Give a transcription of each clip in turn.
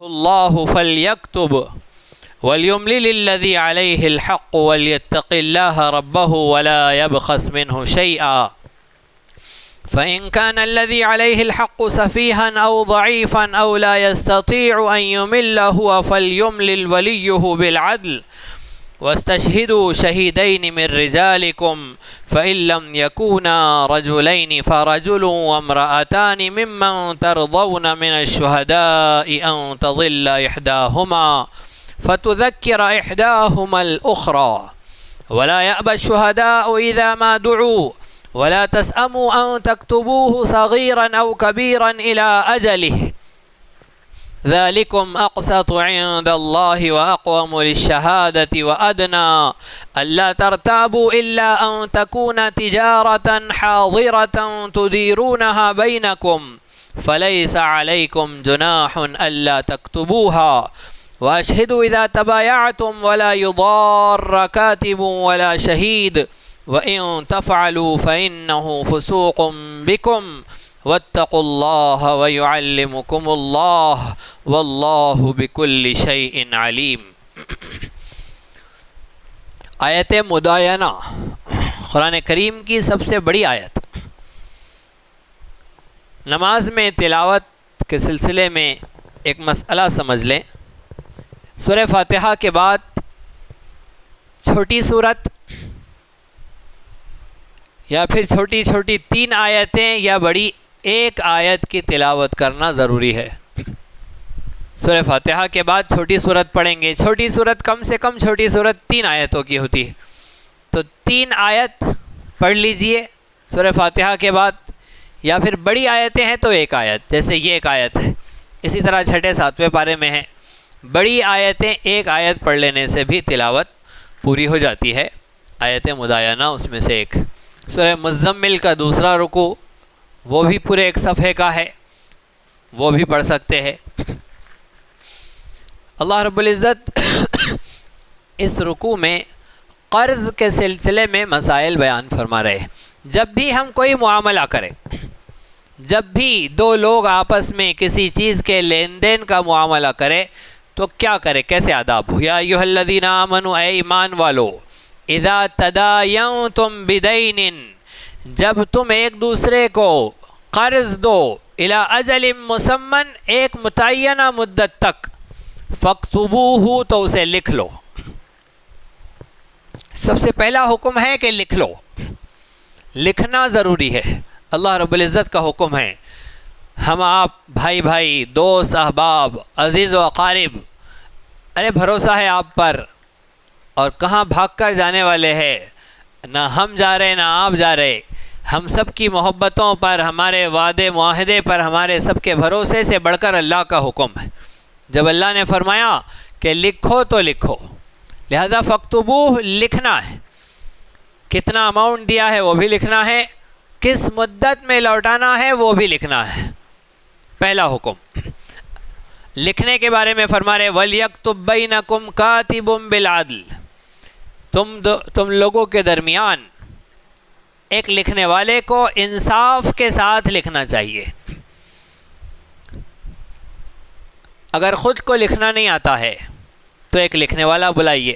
الله فليكتب وليملل الذي عليه الحق وليتق الله ربه ولا يبخس منه شيئا فإن كان الذي عليه الحق سفيها أو ضعيفا أو لا يستطيع أن يمل هو فليملل وليه بالعدل واستشهدوا شهيدين من رجالكم فإن لم يكونا رجلين فرجل وامرأتان ممن ترضون من الشهداء أن تضل إحداهما فتذكر إحداهما الأخرى ولا يأبى الشهداء إذا ما دعوا ولا تسأموا أن تكتبوه صغيرا أو كبيرا إلى أجله ذلكم أقسط عند الله وأقوم للشهادة وأدنى ألا ترتابوا إلا أن تكون تجارة حاضرة تديرونها بينكم فليس عليكم جناح ألا تكتبوها وأشهدوا إذا تبايعتم ولا يضار كاتب ولا شهيد وإن تفعلوا فإنه فسوق بكم واتقوا الله ويعلمكم الله والله بكل شيء عليم۔ آیت مداینہ قرآن کریم کی سب سے بڑی آیت۔ نماز میں تلاوت کے سلسلے میں ایک مسئلہ سمجھ لیں، سورہ فاتحہ کے بعد چھوٹی سورت یا پھر چھوٹی چھوٹی 3 آیتیں یا بڑی ایک آیت کی تلاوت کرنا ضروری ہے۔ سورہ فاتحہ کے بعد چھوٹی سورت پڑھیں گے، چھوٹی سورت کم سے کم چھوٹی سورت 3 آیتوں کی ہوتی ہے، تو 3 آیت پڑھ لیجئے سورہ فاتحہ کے بعد، یا پھر بڑی آیتیں ہیں تو 1 آیت، جیسے یہ 1 آیت ہے، اسی طرح 6 7ویں پارے میں ہے، بڑی آیتیں 1 آیت پڑھ لینے سے بھی تلاوت پوری ہو جاتی ہے۔ آیت مداینہ اس میں سے ایک۔ سورہ مزمل کا دوسرا رکوع وہ بھی پورے 1 صفحے کا ہے، وہ بھی پڑھ سکتے ہیں۔ اللہ رب العزت اس رکوع میں قرض کے سلسلے میں مسائل بیان فرما رہے ہیں۔ جب بھی ہم کوئی معاملہ کریں، جب بھی 2 لوگ آپس میں کسی چیز کے لین دین کا معاملہ کریں تو کیا کرے، کیسے آداب ہو۔ یا ایھا الذین آمنوا، اے ایمان والو، اذا تداینتم بدین، جب تم ایک دوسرے کو قرض دو، الی اجل مسمن، ایک متعینہ مدت تک، فاکتبوہ، تو اسے لکھ لو۔ سب سے پہلا حکم ہے کہ لکھ لو، لکھنا ضروری ہے۔ اللہ رب العزت کا حکم ہے، ہم آپ بھائی بھائی، دوست احباب، عزیز و اقارب، ارے بھروسہ ہے آپ پر، اور کہاں بھاگ کر جانے والے ہیں، نہ ہم جا رہے نہ آپ جا رہے، ہم سب کی محبتوں پر، ہمارے وعدے معاہدے پر، ہمارے سب کے بھروسے سے بڑھ کر اللہ کا حکم ہے۔ جب اللہ نے فرمایا کہ لکھو تو لکھو، لہذا فاکتبوہ، لکھنا ہے۔ کتنا اماؤنٹ دیا ہے وہ بھی لکھنا ہے، کس مدت میں لوٹانا ہے وہ بھی لکھنا ہے۔ پہلا حکم لکھنے کے بارے میں فرما رہے وَلْيَكْتُبْ بَيْنَكُمْ كَاتِبٌ بِالْعَدْلِ، تم لوگوں کے درمیان ایک لکھنے والے کو انصاف کے ساتھ لکھنا چاہیے۔ اگر خود کو لکھنا نہیں آتا ہے تو ایک لکھنے والا بلائیے۔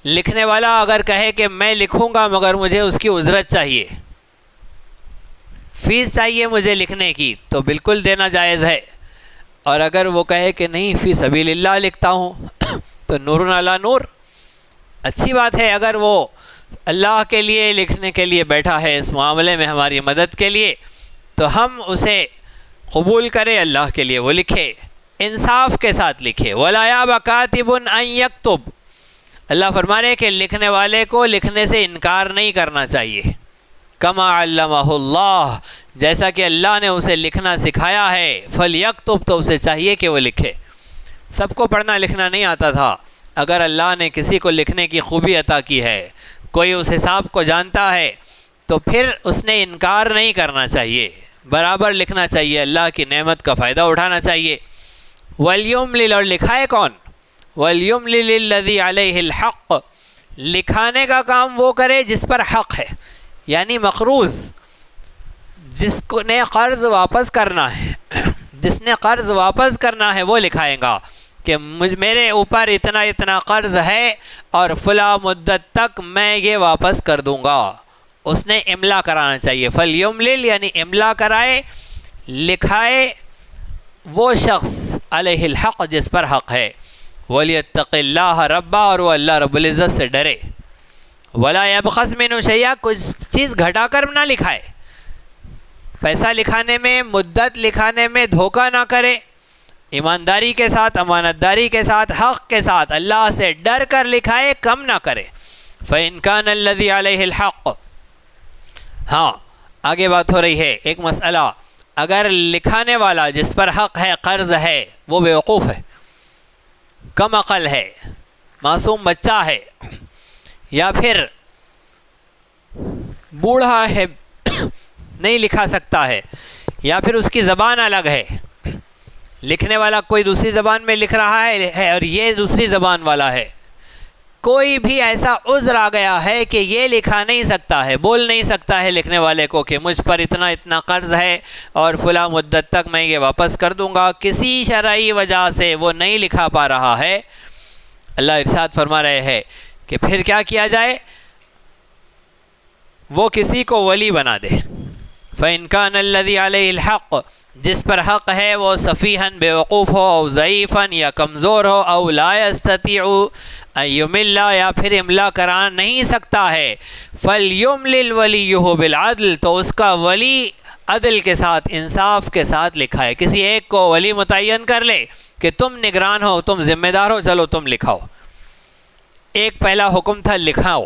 لکھنے والا اگر کہے کہ میں لکھوں گا مگر مجھے اس کی اجرت چاہیے، فیس چاہیے مجھے لکھنے کی، تو بالکل دینا جائز ہے۔ اور اگر وہ کہے کہ نہیں فی سبیل اللہ لکھتا ہوں تو نور علی نور، اچھی بات ہے۔ اگر وہ اللہ کے لیے لکھنے کے لیے بیٹھا ہے اس معاملے میں ہماری مدد کے لیے، تو ہم اسے قبول کریں، اللہ کے لیے وہ لکھے، انصاف کے ساتھ لکھے۔ وَلَا يَأْبَ كَاتِبٌ أَن يَكْتُبَ، اللہ فرما رہے کہ لکھنے والے کو لکھنے سے انکار نہیں کرنا چاہیے۔ کما علمہ اللہ، جیسا کہ اللہ نے اسے لکھنا سکھایا ہے، فلیکتب، تو اسے چاہیے کہ وہ لکھے۔ سب کو پڑھنا لکھنا نہیں آتا تھا، اگر اللہ نے کسی کو لکھنے کی خوبی عطا کی ہے، کوئی اس حساب کو جانتا ہے، تو پھر اس نے انکار نہیں کرنا چاہیے، برابر لکھنا چاہیے، اللہ کی نعمت کا فائدہ اٹھانا چاہیے۔ وَلْيُمْلِلْ، اور لکھائے کون؟ وَلْيُمْلِلِ الَّذِي عَلَيْهِ الْحَقِّ، لکھانے کا کام وہ کرے جس پر حق ہے، یعنی مقروض، جس کو نے قرض واپس کرنا ہے، جس نے قرض واپس کرنا ہے وہ لکھائے گا کہ میرے اوپر اتنا اتنا قرض ہے اور فلاں مدت تک میں یہ واپس کر دوں گا. اس نے املا کرانا چاہیے. فلیملل یعنی املا کرائے, لکھائے وہ شخص علیہ الحق جس پر حق ہے. ولیتق اللہ ربا, اور وہ اللہ رب العزت سے ڈرے. ولا یبخس منہ شیئا, کچھ چیز گھٹا کر نہ لکھائے. پیسہ لکھانے میں, مدت لکھانے میں دھوکہ نہ کرے. ایمانداری کے ساتھ, امانت داری کے ساتھ, حق کے ساتھ, اللہ سے ڈر کر لکھائے, کم نہ کرے. فَإِنْ كَانَ الَّذِي عَلَيْهِ الْحَقُّ. ہاں آگے بات ہو رہی ہے ایک مسئلہ. اگر لکھانے والا جس پر حق ہے, قرض ہے, وہ بیوقوف ہے, کم عقل ہے, معصوم بچہ ہے, یا پھر بوڑھا ہے, نہیں لکھا سکتا ہے, یا پھر اس کی زبان الگ ہے, لکھنے والا کوئی دوسری زبان میں لکھ رہا ہے اور یہ دوسری زبان والا ہے, کوئی بھی ایسا عذر آ گیا ہے کہ یہ لکھا نہیں سکتا ہے, بول نہیں سکتا ہے لکھنے والے کو کہ مجھ پر اتنا اتنا قرض ہے اور فلاں مدت تک میں یہ واپس کر دوں گا, کسی شرعی وجہ سے وہ نہیں لکھا پا رہا ہے, اللہ ارشاد فرما رہے ہیں کہ پھر کیا کیا جائے, وہ کسی کو ولی بنا دے. فَإِنْ كَانَ الَّذِي عَلَيْهِ الْحَقُّ, جس پر حق ہے وہ صفیحاً بیوقوف ہو, او ضعیفاً یا کمزور ہو, او لا یستطیع ان یمل, یا پھر املا کرا نہیں سکتا ہے, فلیملل ولیہ بالعدل, تو اس کا ولی عدل کے ساتھ, انصاف کے ساتھ لکھائے. کسی ایک کو ولی متعین کر لے کہ تم نگران ہو, تم ذمہ دار ہو, چلو تم لکھاؤ. ایک پہلا حکم تھا لکھاؤ,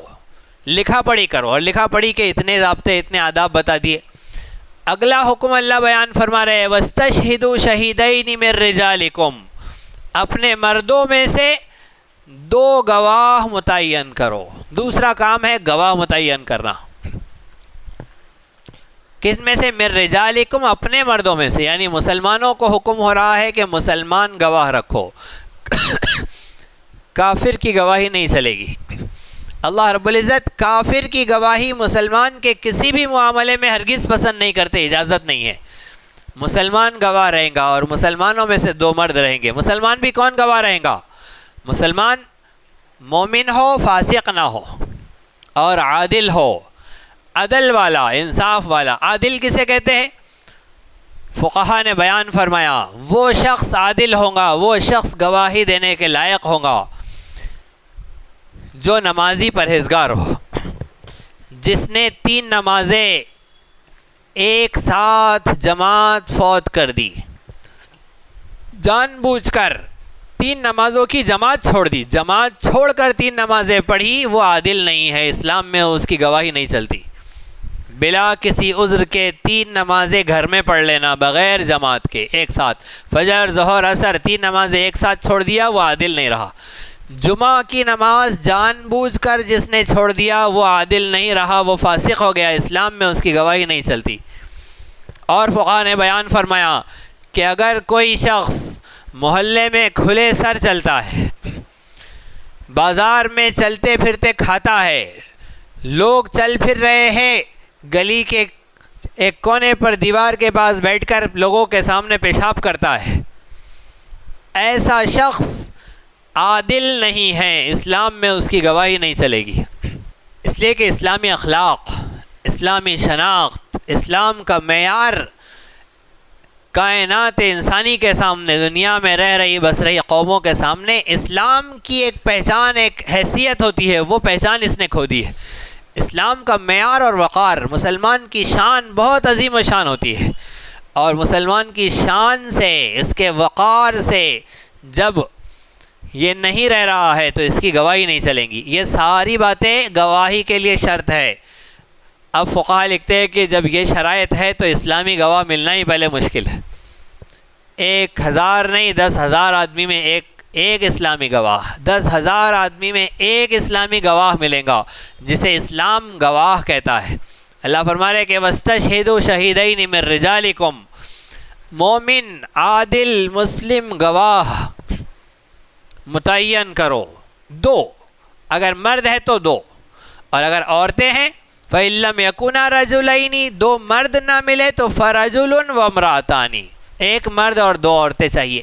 لکھا پڑھی کرو, اور لکھا پڑھی کے اتنے ضابطے, اتنے آداب بتا دیے. اگلا حکم اللہ بیان فرما رہے ہیں وَاسْتَشْهِدُوا شَهِيدَيْنِ مِن رِّجَالِكُمْ, اپنے مردوں میں سے 2 گواہ متعین کرو. دوسرا کام ہے گواہ متعین کرنا. کس میں سے؟ من رجالکم, اپنے مردوں میں سے, یعنی مسلمانوں کو حکم ہو رہا ہے کہ مسلمان گواہ رکھو, کافر کی گواہی نہیں چلے گی. اللہ رب العزت کافر کی گواہی مسلمان کے کسی بھی معاملے میں ہرگز پسند نہیں کرتے, اجازت نہیں ہے. مسلمان گواہ رہیں گا اور مسلمانوں میں سے 2 مرد رہیں گے. مسلمان بھی کون گواہ رہیں گا؟ مسلمان مومن ہو, فاسق نہ ہو, اور عادل ہو, عدل والا, انصاف والا. عادل کسے کہتے ہیں؟ فقہا نے بیان فرمایا وہ شخص عادل ہوگا, وہ شخص گواہی دینے کے لائق ہوگا جو نمازی پرہیزگار ہو, جس نے 3 نمازیں ایک ساتھ جماعت فوت کر دی, جان بوجھ کر 3 نمازوں کی جماعت چھوڑ دی, جماعت چھوڑ کر 3 نمازیں پڑھی, وہ عادل نہیں ہے, اسلام میں اس کی گواہی نہیں چلتی. بلا کسی عذر کے 3 نمازیں گھر میں پڑھ لینا بغیر جماعت کے ایک ساتھ, فجر ظہر عصر 3 نمازیں ایک ساتھ چھوڑ دیا, وہ عادل نہیں رہا. جمعہ کی نماز جان بوجھ کر جس نے چھوڑ دیا وہ عادل نہیں رہا, وہ فاسق ہو گیا, اسلام میں اس کی گواہی نہیں چلتی. اور فقہا نے بیان فرمایا کہ اگر کوئی شخص محلے میں کھلے سر چلتا ہے, بازار میں چلتے پھرتے کھاتا ہے, لوگ چل پھر رہے ہیں, گلی کے ایک کونے پر دیوار کے پاس بیٹھ کر لوگوں کے سامنے پیشاب کرتا ہے, ایسا شخص عادل نہیں ہے, اسلام میں اس کی گواہی نہیں چلے گی. اس لیے کہ اسلامی اخلاق, اسلامی شناخت, اسلام کا معیار کائنات انسانی کے سامنے, دنیا میں رہ رہی بس رہی قوموں کے سامنے اسلام کی ایک پہچان, ایک حیثیت ہوتی ہے, وہ پہچان اس نے کھو دی ہے. اسلام کا معیار اور وقار, مسلمان کی شان بہت عظیم و شان ہوتی ہے, اور مسلمان کی شان سے, اس کے وقار سے جب یہ نہیں رہ رہا ہے تو اس کی گواہی نہیں چلیں گی. یہ ساری باتیں گواہی کے لیے شرط ہے. اب فقہا لکھتے ہیں کہ جب یہ شرائط ہے تو اسلامی گواہ ملنا ہی پہلے مشکل ہے. 1000 نہیں 10,000 آدمی میں ایک اسلامی گواہ, 10,000 آدمی میں ایک اسلامی گواہ ملے گا جسے اسلام گواہ کہتا ہے. اللہ فرما رہے کہ وَاسْتَشْهِدُوا شَهِيدَيْنِ مِن رِّجَالِكُمْ, مومن عادل مسلم گواہ متعین کرو, 2, اگر مرد ہے تو 2, اور اگر عورتیں ہیں فَإِن لَّمْ يَكُونَا رَجُلَيْنِ, 2 مرد نہ ملے تو فَرَجُلٌ وَامْرَأَتَانِ, ایک مرد اور 2 عورتیں چاہیے.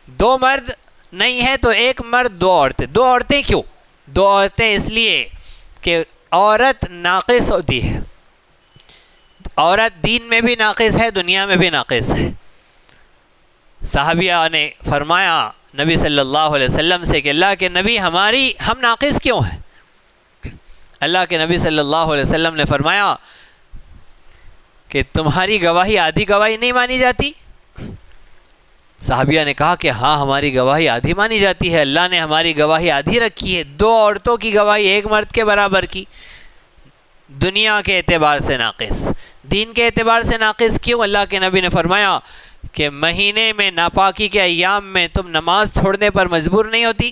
2 مرد نہیں ہے تو ایک مرد 2 عورتیں. 2 عورتیں کیوں؟ 2 عورتیں اس لیے کہ عورت ناقص ہوتی ہے. عورت دین میں بھی ناقص ہے، دنیا میں بھی ناقص ہے. صحابیہ نے فرمایا نبی صلی اللہ علیہ وسلم سے کہ اللہ کے نبی ہم ناقص کیوں ہیں؟ اللہ کے نبی صلی اللہ علیہ وسلم نے فرمایا کہ تمہاری گواہی آدھی گواہی نہیں مانی جاتی؟ صحابیہ نے کہا کہ ہاں ہماری گواہی آدھی مانی جاتی ہے، اللہ نے ہماری گواہی آدھی رکھی ہے. 2 عورتوں کی گواہی ایک مرد کے برابر کی. دنیا کے اعتبار سے ناقص، دین کے اعتبار سے ناقص کیوں؟ اللہ کے نبی نے فرمایا کہ مہینے میں ناپاکی کے ایام میں تم نماز چھوڑنے پر مجبور نہیں ہوتی،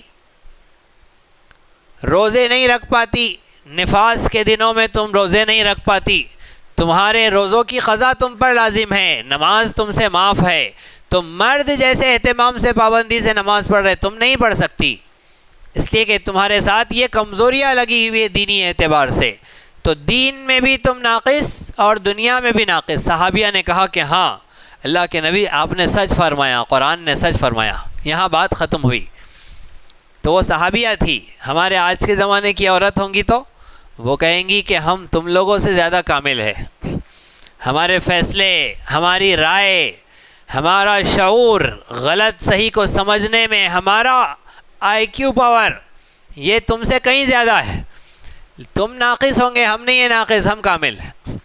روزے نہیں رکھ پاتی، نفاس کے دنوں میں تم روزے نہیں رکھ پاتی، تمہارے روزوں کی قضا تم پر لازم ہے، نماز تم سے معاف ہے. تم مرد جیسے اہتمام سے پابندی سے نماز پڑھ رہے تم نہیں پڑھ سکتی، اس لیے کہ تمہارے ساتھ یہ کمزوریاں لگی ہوئی ہے دینی اعتبار سے. تو دین میں بھی تم ناقص اور دنیا میں بھی ناقص. صحابیہ نے کہا کہ ہاں اللہ کے نبی آپ نے سچ فرمایا، قرآن نے سچ فرمایا. یہاں بات ختم ہوئی. تو وہ صحابیہ تھی. ہمارے آج کے زمانے کی عورت ہوں گی تو وہ کہیں گی کہ ہم تم لوگوں سے زیادہ کامل ہے، ہمارے فیصلے، ہماری رائے، ہمارا شعور، غلط صحیح کو سمجھنے میں ہمارا IQ پاور یہ تم سے کہیں زیادہ ہے. تم ناقص ہوں گے، ہم نہیں ہیں ناقص، ہم کامل ہیں.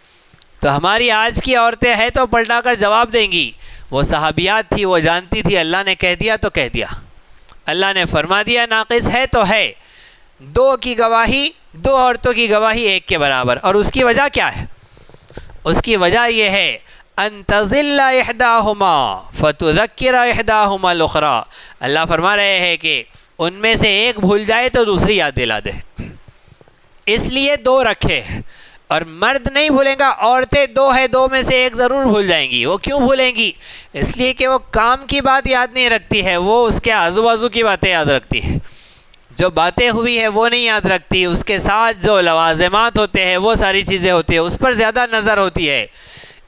تو ہماری آج کی عورتیں ہیں تو پلٹا کر جواب دیں گی. وہ صحابیات تھی، وہ جانتی تھی اللہ نے کہہ دیا تو کہہ دیا، اللہ نے فرما دیا ناقص ہے تو ہے. 2 کی گواہی، 2 عورتوں کی گواہی ایک کے برابر. اور اس کی وجہ کیا ہے؟ اس کی وجہ یہ ہے ان تضل احداہما فتذکر احداہما الاخری. اللہ فرما رہے ہیں کہ ان میں سے ایک بھول جائے تو دوسری یاد دلا دے. اس لیے 2 رکھے. اور مرد نہیں بھولیں گا، عورتیں 2 ہے، 2 میں سے ایک ضرور بھول جائیں گی. وہ کیوں بھولیں گی؟ اس لیے کہ وہ کام کی بات یاد نہیں رکھتی ہے، وہ اس کے آزو بازو کی باتیں یاد رکھتی ہے. جو باتیں ہوئی ہے وہ نہیں یاد رکھتی، اس کے ساتھ جو لوازمات ہوتے ہیں وہ ساری چیزیں ہوتی ہیں، اس پر زیادہ نظر ہوتی ہے.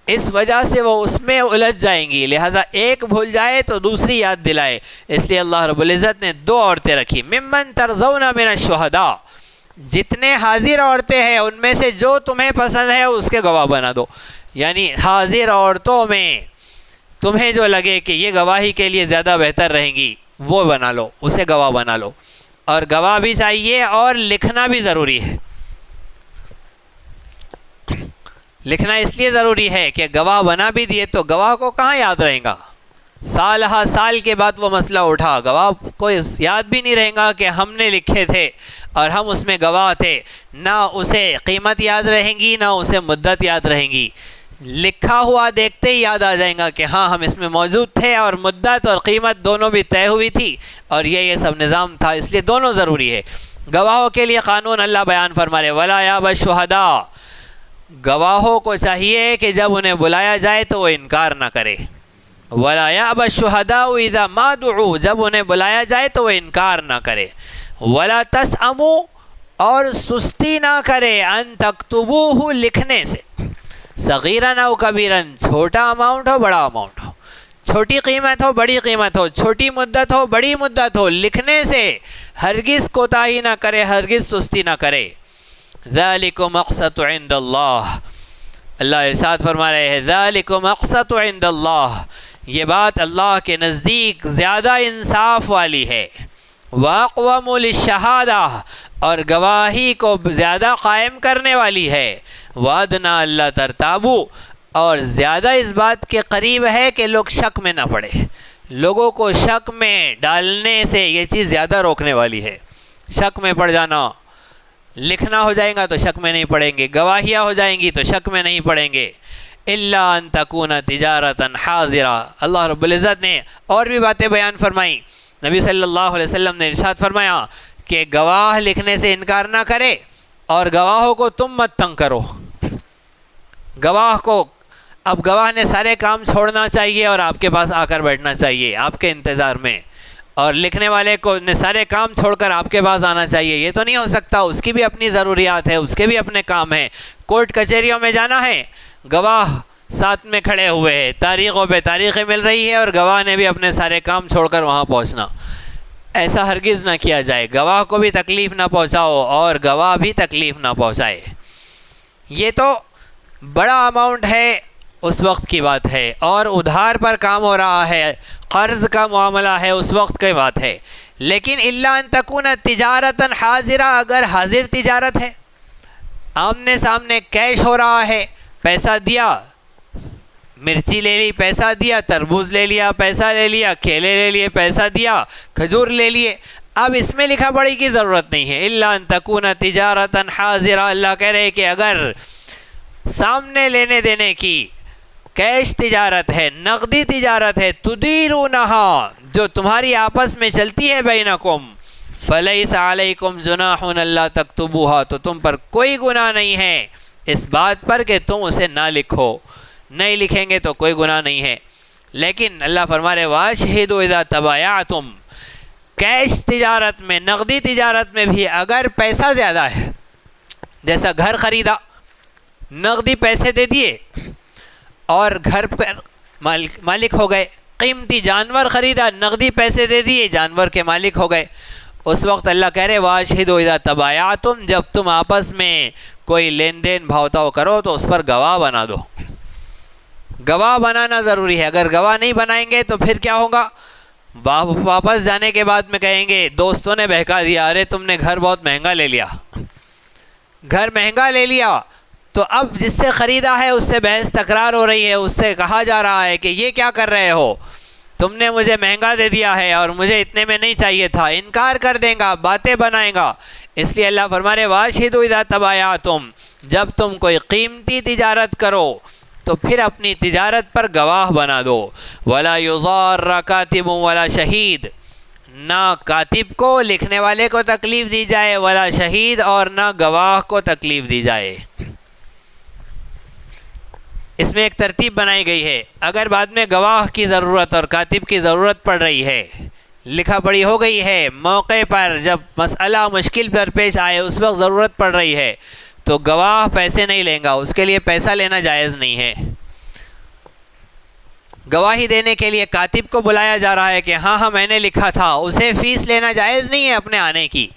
اس وجہ سے وہ اس میں الجھ جائیں گی. لہٰذا ایک بھول جائے تو دوسری یاد دلائے. اس لیے اللہ رب العزت نے 2 عورتیں رکھی. ممن ترضون من الشہداء، جتنے حاضر عورتیں ہیں ان میں سے جو تمہیں پسند ہے اس کے گواہ بنا دو. یعنی حاضر عورتوں میں تمہیں جو لگے کہ یہ گواہی کے لیے زیادہ بہتر رہیں گی وہ بنا لو، اسے گواہ بنا لو. اور گواہ بھی چاہیے اور لکھنا بھی ضروری ہے. لکھنا اس لیے ضروری ہے کہ گواہ بنا بھی دیے تو گواہ کو کہاں یاد رہے گا؟ سال ہا سال کے بعد وہ مسئلہ اٹھا، گواہ کو یاد بھی نہیں رہے گا کہ ہم نے لکھے تھے اور ہم اس میں گواہ تھے. نہ اسے قیمت یاد رہیں گی، نہ اسے مدت یاد رہیں گی. لکھا ہوا دیکھتے ہی یاد آ جائیں گا کہ ہاں ہم اس میں موجود تھے اور مدت اور قیمت دونوں بھی طے ہوئی تھی اور یہ سب نظام تھا. اس لیے دونوں ضروری ہے. گواہوں کے لیے قانون اللہ بیان فرما رہے وَلَا يَأْبَ الشُّهَدَاءُ، گواہوں کو چاہیے کہ جب انہیں بلایا جائے تو وہ انکار نہ کرے. وَلَا يَأْبَ الشُّهَدَاءُ إِذَا مَا دُعُوا، جب انہیں بلایا جائے تو وہ انکار نہ کرے. وَلَا تَسْأَمُوا، اور سستی نہ کرے، أَن تَكْتُبُوهُ، لکھنے سے. صغیراً او کبیراً، چھوٹا اماؤنٹ ہو بڑا اماؤنٹ ہو، چھوٹی قیمت ہو بڑی قیمت ہو، چھوٹی مدت ہو بڑی مدت ہو، لکھنے سے ہرگز کوتاہی نہ کرے، ہرگز سستی نہ کرے. ذَلِكُمْ أَقْسَطُ عِنْدَ اللَّهِ، اللہ ارشاد فرما رہے ہیں ذَلِكُمْ أَقْسَطُ عِنْدَ اللَّهِ، یہ بات اللہ کے نزدیک زیادہ انصاف والی ہے. وَأَقْوَمُ لِلشَّهَادَةِ، اور گواہی کو زیادہ قائم کرنے والی ہے. وَأَدْنَىٰ أَلَّا تَرْتَابُوا، اور زیادہ اس بات کے قریب ہے کہ لوگ شک میں نہ پڑے. لوگوں کو شک میں ڈالنے سے یہ چیز زیادہ روکنے والی ہے. شک میں پڑ جانا، لکھنا ہو جائے گا تو شک میں نہیں پڑیں گے، گواہیاں ہو جائیں گی تو شک میں نہیں پڑیں گے. إِلَّا أَن تَكُونَ تِجَارَةً حَاضِرَةً، اللہ رب العزت نے اور بھی باتیں بیان فرمائیں. نبی صلی اللہ علیہ وسلم نے ارشاد فرمایا کہ گواہ لکھنے سے انکار نہ کرے اور گواہوں کو تم مت تنگ کرو. گواہ کو اب گواہ نے سارے کام چھوڑنا چاہیے اور آپ کے پاس آ کر بیٹھنا چاہیے آپ کے انتظار میں، اور لکھنے والے کو نے سارے کام چھوڑ کر آپ کے پاس آنا چاہیے. یہ تو نہیں ہو سکتا، اس کی بھی اپنی ضروریات ہے، اس کے بھی اپنے کام ہیں. کورٹ کچہریوں میں جانا ہے، گواہ ساتھ میں کھڑے ہوئے ہیں، تاریخوں پہ تاریخیں مل رہی ہے اور گواہ نے بھی اپنے سارے کام چھوڑ کر وہاں پہنچنا. ایسا ہرگز نہ کیا جائے. گواہ کو بھی تکلیف نہ پہنچاؤ اور گواہ بھی تکلیف نہ پہنچائے. یہ تو بڑا اماؤنٹ ہے، اس وقت کی بات ہے، اور ادھار پر کام ہو رہا ہے، قرض کا معاملہ ہے، اس وقت کی بات ہے. لیکن الا ان تکون تجارتا حاضرہ، اگر حاضر تجارت ہے، آمنے سامنے کیش ہو رہا ہے، پیسہ دیا، مرچی لے لی پیسہ دیا، تربوز لے لیا پیسہ لے لیا، کیلے لے لیے پیسہ دیا، کھجور لے لیے، اب اس میں لکھا پڑھی کی ضرورت نہیں ہے. الا ان تکون تجارتا حاضرہ، اللہ کہہ رہے کہ اگر سامنے لینے دینے کی کیش تجارت ہے، نقدی تجارت ہے، تدیرونہا، جو تمہاری آپس میں چلتی ہے، بینکم فلیس علیکم جناح اللہ تکتبوہا، تو تم پر کوئی گناہ نہیں ہے اس بات پر کہ تم اسے نہ لکھو. نہیں لکھیں گے تو کوئی گناہ نہیں ہے. لیکن اللہ فرما رہے واشہدوا اذا تبایعتم، کیش تجارت میں، نقدی تجارت میں بھی اگر پیسہ زیادہ ہے، جیسا گھر خریدا، نقدی پیسے دے دیے اور گھر پر مالک ہو گئے، قیمتی جانور خریدا، نقدی پیسے دے دیے، جانور کے مالک ہو گئے، اس وقت اللہ کہہ رہے واشہدوا اذا تبایعتم، جب تم آپس میں کوئی لین دین بھاؤتاؤ کرو تو اس پر گواہ بنا دو. گواہ بنانا ضروری ہے. اگر گواہ نہیں بنائیں گے تو پھر کیا ہوگا؟ واپس جانے کے بعد میں کہیں گے دوستوں نے بہکا دیا، ارے تم نے گھر بہت مہنگا لے لیا. گھر مہنگا لے لیا تو اب جس سے خریدا ہے اس سے بحث تکرار ہو رہی ہے، اس سے کہا جا رہا ہے کہ یہ کیا کر رہے ہو، تم نے مجھے مہنگا دے دیا ہے اور مجھے اتنے میں نہیں چاہیے تھا. انکار کر دیں گا، باتیں بنائے گا. اس لیے اللہ فرما رہے واشہدوا اذا تبایعتم، جب تم کوئی قیمتی تجارت کرو تو پھر اپنی تجارت پر گواہ بنا دو. ولا یضار کاتب ولا شہید، نہ کاتب کو، لکھنے والے کو تکلیف دی جائے، ولا شہید، اور نہ گواہ کو تکلیف دی جائے. اس میں ایک ترتیب بنائی گئی ہے. اگر بعد میں گواہ کی ضرورت اور کاتب کی ضرورت پڑ رہی ہے، لکھا پڑھی ہو گئی ہے، موقع پر جب مسئلہ مشکل پر پیش آئے اس وقت ضرورت پڑ رہی ہے، تو گواہ پیسے نہیں لیں گا، اس کے لیے پیسہ لینا جائز نہیں ہے. گواہی دینے کے لیے کاتب کو بلایا جا رہا ہے کہ ہاں میں نے لکھا تھا، اسے فیس لینا جائز نہیں ہے اپنے آنے کی.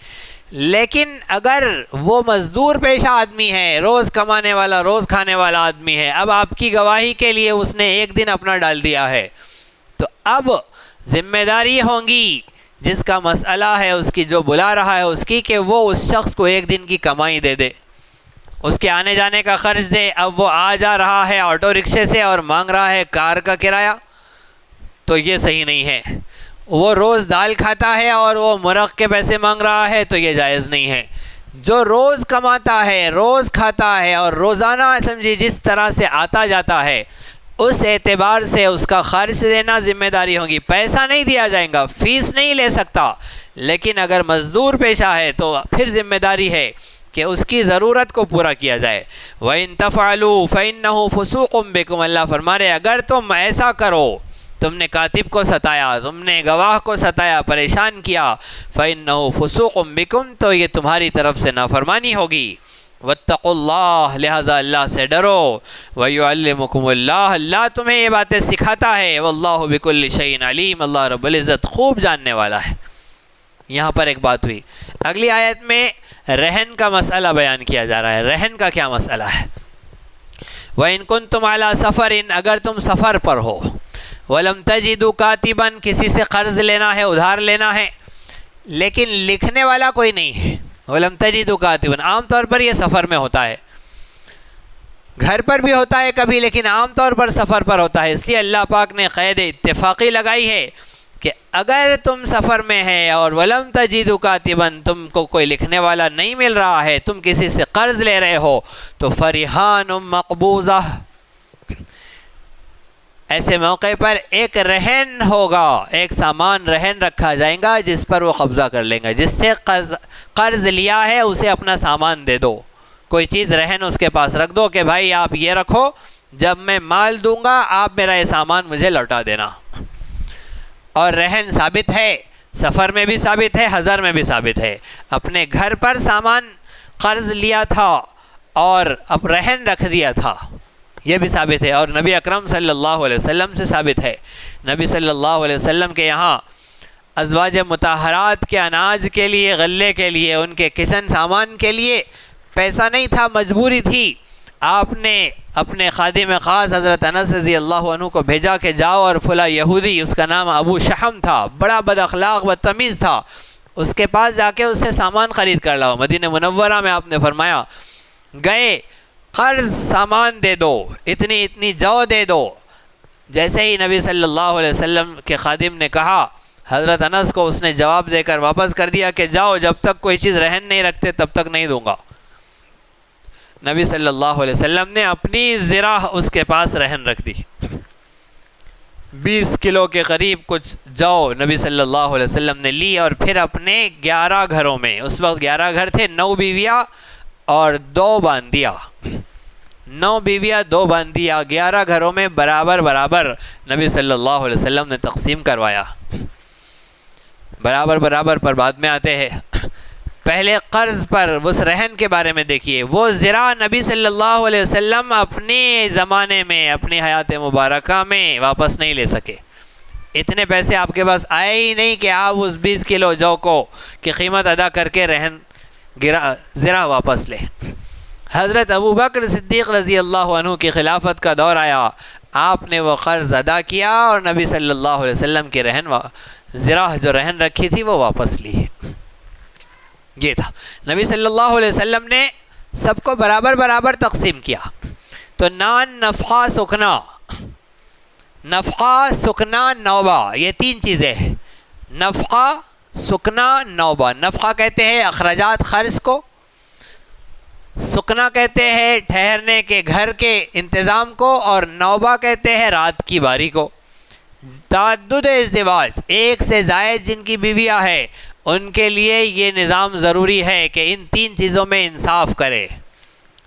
لیکن اگر وہ مزدور پیشہ آدمی ہے، روز کمانے والا، روز کھانے والا آدمی ہے، اب آپ کی گواہی کے لیے اس نے ایک دن اپنا ڈال دیا ہے، تو اب ذمہ داری ہوں گی جس کا مسئلہ ہے، اس کی، جو بلا رہا ہے اس کی، کہ وہ اس شخص کو ایک دن کی کمائی دے دے، اس کے آنے جانے کا خرچ دے. اب وہ آ جا رہا ہے آٹو رکشے سے اور مانگ رہا ہے کار کا کرایہ، تو یہ صحیح نہیں ہے. وہ روز دال کھاتا ہے اور وہ مرغ کے پیسے مانگ رہا ہے، تو یہ جائز نہیں ہے. جو روز کماتا ہے، روز کھاتا ہے اور روزانہ سمجھے جس طرح سے آتا جاتا ہے، اس اعتبار سے اس کا خرچ دینا ذمہ داری ہوگی. پیسہ نہیں دیا جائے گا، فیس نہیں لے سکتا. لیکن اگر مزدور پیشہ ہے تو پھر ذمہ داری ہے کہ اس کی ضرورت کو پورا کیا جائے. وَإِن تَفْعَلُوا فَإِنَّهُ فُسُوقٌ بِكُمْ، اللہ فرما رہے اگر تم ایسا کرو، تم نے کاتب کو ستایا، تم نے گواہ کو ستایا، پریشان کیا، فَإِنَّهُ فُسُوقٌ بِكُمْ، تو یہ تمہاری طرف سے نافرمانی ہوگی. وَاتَّقُوا اللَّهَ، لہذا اللہ سے ڈرو. وَيُعَلِّمُكُمُ اللَّهُ، اللہ تمہیں یہ باتیں سکھاتا ہے. وَاللَّهُ بِكُلِّ شَيْءٍ عَلِيمٌ، اللہ رب العزت خوب جاننے والا ہے. یہاں پر ایک بات ہوئی. اگلی آیت میں رہن کا مسئلہ بیان کیا جا رہا ہے. رہن کا کیا مسئلہ ہے؟ وَإِن كُنتُمْ عَلَى سَفَرٍ، اگر تم سفر پر ہو، وَلَمْ تَجِدُوا كَاتِبًا، کسی سے قرض لینا ہے، ادھار لینا ہے، لیکن لکھنے والا کوئی نہیں ہے. وَلَمْ تَجِدُوا كَاتِبًا، عام طور پر یہ سفر میں ہوتا ہے، گھر پر بھی ہوتا ہے کبھی، لیکن عام طور پر سفر پر ہوتا ہے. اس لیے اللہ پاک نے قید اتفاقی لگائی ہے کہ اگر تم سفر میں ہے اور وَلَمْ تَجِدُوا كَاتِبًا، تم کو کوئی لکھنے والا نہیں مل رہا ہے، تم کسی سے قرض لے رہے ہو، تو فَرِحَانٌ مَقْبُوضَةٌ، ایسے موقع پر ایک رہن ہوگا، ایک سامان رہن رکھا جائے گا جس پر وہ قبضہ کر لیں گا. جس سے قرض لیا ہے اسے اپنا سامان دے دو، کوئی چیز رہن اس کے پاس رکھ دو کہ بھائی آپ یہ رکھو، جب میں مال دوں گا آپ میرا یہ سامان مجھے لوٹا دینا. اور رہن ثابت ہے، سفر میں بھی ثابت ہے، حضر میں بھی ثابت ہے. اپنے گھر پر سامان قرض لیا تھا اور اب رہن رکھ دیا تھا، یہ بھی ثابت ہے، اور نبی اکرم صلی اللہ علیہ وسلم سے ثابت ہے۔ نبی صلی اللہ علیہ وسلم کے یہاں ازواج مطہرات کے اناج کے لیے، غلے کے لیے، ان کے کچن سامان کے لیے پیسہ نہیں تھا، مجبوری تھی۔ آپ نے اپنے خادم خاص حضرت انس رضی اللہ عنہ کو بھیجا کہ جاؤ اور فلاں یہودی، اس کا نام ابو شحم تھا، بڑا بد اخلاق بدتمیز تھا، اس کے پاس جا کے اس سے سامان خرید کر لاؤ۔ مدینہ منورہ میں آپ نے فرمایا، گئے، قرض سامان دے دو، اتنی اتنی جو دے دو۔ جیسے ہی نبی صلی اللہ علیہ وسلم کے خادم نے کہا، حضرت انس کو اس نے جواب دے کر واپس کر دیا کہ جاؤ، جب تک کوئی چیز رہن نہیں رکھتے تب تک نہیں دوں گا۔ نبی صلی اللہ علیہ وسلم نے اپنی زرہ اس کے پاس رہن رکھ دی۔ 20 کلو کے قریب کچھ جو نبی صلی اللہ علیہ وسلم نے لی، اور پھر اپنے 11 گھروں میں، اس وقت 11 گھر تھے، 9 بیویاں اور 2 باندیاں، 9 بیویاں 2 باندیاں، 11 گھروں میں برابر برابر نبی صلی اللہ علیہ وسلم نے تقسیم کروایا۔ برابر برابر پر بعد میں آتے ہیں۔ پہلے قرض پر اس رہن کے بارے میں دیکھیے، وہ زرہ نبی صلی اللہ علیہ وسلم اپنے زمانے میں، اپنی حیات مبارکہ میں واپس نہیں لے سکے۔ اتنے پیسے آپ کے پاس آئے ہی نہیں کہ آپ اس 20 کلو جو کو کی قیمت ادا کر کے رہن زرہ واپس لیں۔ حضرت ابو بکر صدیق رضی اللہ عنہ کی خلافت کا دور آیا، آپ نے وہ قرض ادا کیا اور نبی صلی اللہ علیہ وسلم کی زرہ جو رہن رکھی تھی وہ واپس لی۔ یہ تھا، نبی صلی اللہ علیہ وسلم نے سب کو برابر برابر تقسیم کیا۔ تو نان، نفقہ، سکنا، نفقہ، سکنا، نوبہ، یہ 3 چیزیں ہیں۔ نفقہ، سکنا، نوبہ۔ نفقہ کہتے ہیں اخراجات خرچ کو، سکنا کہتے ہیں ٹھہرنے کے گھر کے انتظام کو، اور نوبہ کہتے ہیں رات کی باری کو۔ تعدد ازدواج، ایک سے زائد جن کی بیویاں ہیں، ان کے لیے یہ نظام ضروری ہے کہ ان 3 چیزوں میں انصاف کرے۔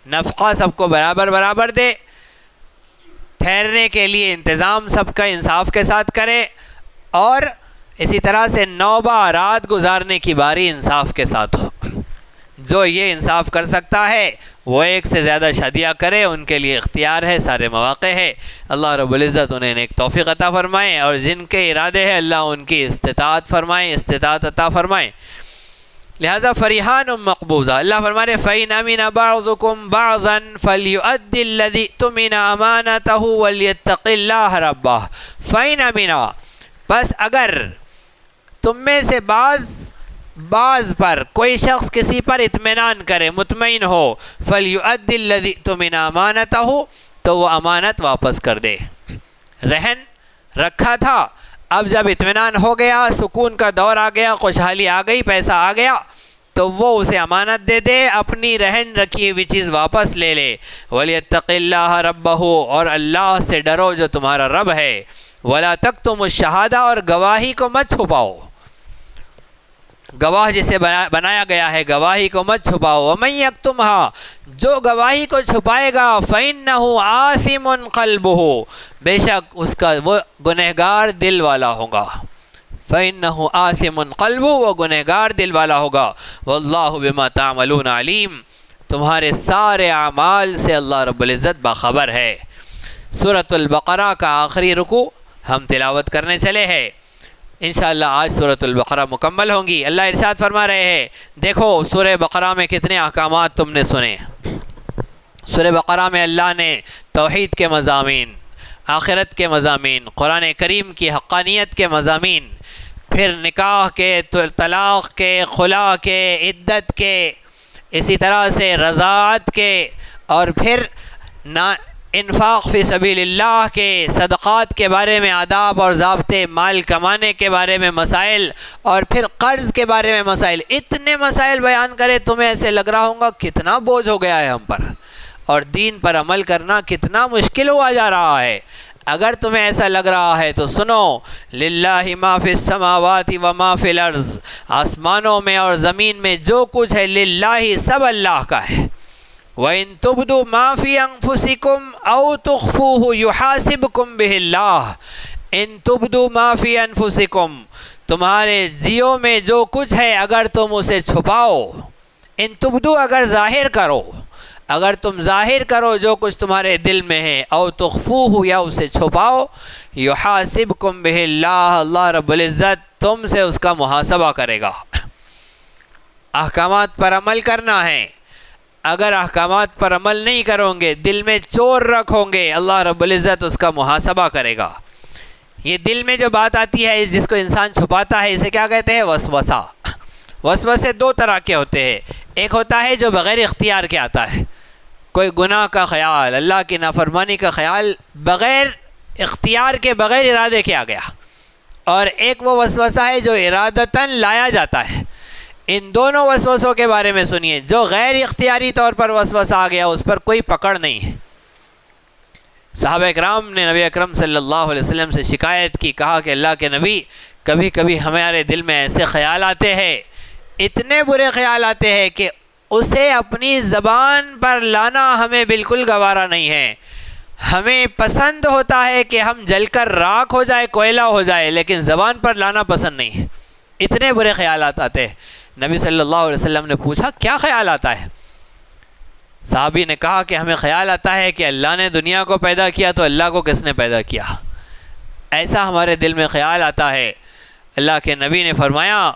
نفقہ سب کو برابر برابر دے، ٹھہرنے کے لیے انتظام سب کا انصاف کے ساتھ کرے، اور اسی طرح سے نوبہ، رات گزارنے کی باری انصاف کے ساتھ ہو۔ جو یہ انصاف کر سکتا ہے وہ ایک سے زیادہ شادیاں کرے، ان کے لیے اختیار ہے، سارے مواقع ہے۔ اللہ رب العزت انہیں ایک توفیق عطا فرمائے، اور جن کے ارادے ہیں اللہ ان کی استطاعت فرمائے، استطاعت عطا فرمائے۔ لہذا فریحان مقبوضہ، اللہ فرما رہے فَإِنْ أَمِنَ بَعْضُكُمْ بَعْضًا فَلْيُؤَدِّ الَّذِي اؤْتُمِنَ أَمَانَتَهُ وَلْيَتَّقِ اللَّهَ رَبَّهُ فَإِنْ أَمِنَ، بس اگر تم میں سے بعض پر کوئی شخص کسی پر اطمینان کرے، مطمئن ہو، فَلْيُؤَدِّ الَّذِي اؤْتُمِنَ أَمَانَتَهُ، تو وہ امانت واپس کر دے۔ رہن رکھا تھا، اب جب اطمینان ہو گیا، سکون کا دور آ گیا، خوشحالی آ گئی، پیسہ آ گیا، تو وہ اسے امانت دے دے، اپنی رہن رکھی ہوئی چیز واپس لے لے۔ وَلْيَتَّقِ اللَّهَ رَبَّهُ، اور اللہ سے ڈرو جو تمہارا رب ہے۔ وَلَا تَكْتُمُوا الشَّهَادَةَ، اور گواہی کو مت چھپاؤ، گواہ جسے بنایا گیا ہے گواہی کو مت چھپاؤ۔ وَمَن يَكْتُمْهَا، جو گواہی کو چھپائے گا، فَإِنَّهُ آثِمٌ قَلْبُهُ، بے شک اس کا وہ گنہگار دل والا ہوگا۔ فَإِنَّهُ آثِمٌ قَلْبُهُ، وہ گنہگار دل والا ہوگا۔ وَاللَّهُ بِمَا تَعْمَلُونَ عَلِيمٌ، تمہارے سارے اعمال سے اللہ رب العزت باخبر ہے۔ سورۃ البقرہ کا آخری رکوع ہم تلاوت کرنے چلے ہیں، انشاءاللہ آج سورۃ البقرہ مکمل ہوں گی۔ اللہ ارشاد فرما رہے ہیں، دیکھو سورہ بقرہ میں کتنے احکامات تم نے سنے۔ سورہ بقرہ میں اللہ نے توحید کے مضامین، آخرت کے مضامین، قرآن کریم کی حقانیت کے مضامین، پھر نکاح کے، طلاق کے، خلا کے، عدت کے، اسی طرح سے رضاعت کے، اور پھر انفاق فی سبیل اللہ کے، صدقات کے بارے میں آداب اور ضابطے، مال کمانے کے بارے میں مسائل، اور پھر قرض کے بارے میں مسائل۔ اتنے مسائل بیان کرے تمہیں ایسے لگ رہا ہوگا کتنا بوجھ ہو گیا ہے ہم پر، اور دین پر عمل کرنا کتنا مشکل ہوا جا رہا ہے۔ اگر تمہیں ایسا لگ رہا ہے تو سنو، للہ ما فی السماوات و ما فی الارض، آسمانوں میں اور زمین میں جو کچھ ہے، للہ سب اللہ کا ہے۔ وَإِن تُبْدُوا مَا فِي أَنفُسِكُمْ أَوْ تُخْفُوهُ يُحَاسِبْكُمْ بِهِ اللَّهُ إِن تُبْدُوا مَا فِي أَنفُسِكُمْ، تمہارے جیوں میں جو کچھ ہے اگر تم اسے چھپاؤ، ان تبدو اگر ظاہر کرو، اگر تم ظاہر کرو جو کچھ تمہارے دل میں ہے، او تخفوہ یا اسے چھپاؤ، یحاسبکم بہ اللہ، اللہ رب العزت تم سے اس کا محاسبہ کرے گا۔ احکامات پر عمل کرنا ہے، اگر احکامات پر عمل نہیں کرو گے، دل میں چور رکھو گے، اللہ رب العزت اس کا محاسبہ کرے گا۔ یہ دل میں جو بات آتی ہے جس کو انسان چھپاتا ہے، اسے کیا کہتے ہیں؟ وسوسہ۔ وسوسے دو طرح کے ہوتے ہیں، ایک ہوتا ہے جو بغیر اختیار کے آتا ہے، کوئی گناہ کا خیال، اللہ کی نافرمانی کا خیال بغیر اختیار کے، بغیر ارادے کے آ گیا، اور ایک وہ وسوسہ ہے جو ارادتاً لایا جاتا ہے۔ ان دونوں وسوسوں کے بارے میں سنیے۔ جو غیر اختیاری طور پر وسوسہ آ گیا اس پر کوئی پکڑ نہیں ہے۔ صحابہ اکرام نے نبی اکرم صلی اللہ علیہ وسلم سے شکایت کی، کہا کہ اللہ کے نبی، کبھی کبھی ہمارے دل میں ایسے خیال آتے ہیں، اتنے برے خیال آتے ہیں کہ اسے اپنی زبان پر لانا ہمیں بالکل گوارا نہیں ہے۔ ہمیں پسند ہوتا ہے کہ ہم جل کر راکھ ہو جائے، کوئلہ ہو جائے، لیکن زبان پر لانا پسند نہیں ہے۔ اتنے برے خیالات آتے ہیں۔ نبی صلی اللہ علیہ وسلم نے پوچھا کیا خیال آتا ہے؟ صحابی نے کہا کہ ہمیں خیال آتا ہے کہ اللہ نے دنیا کو پیدا کیا تو اللہ کو کس نے پیدا کیا، ایسا ہمارے دل میں خیال آتا ہے۔ اللہ کے نبی نے فرمایا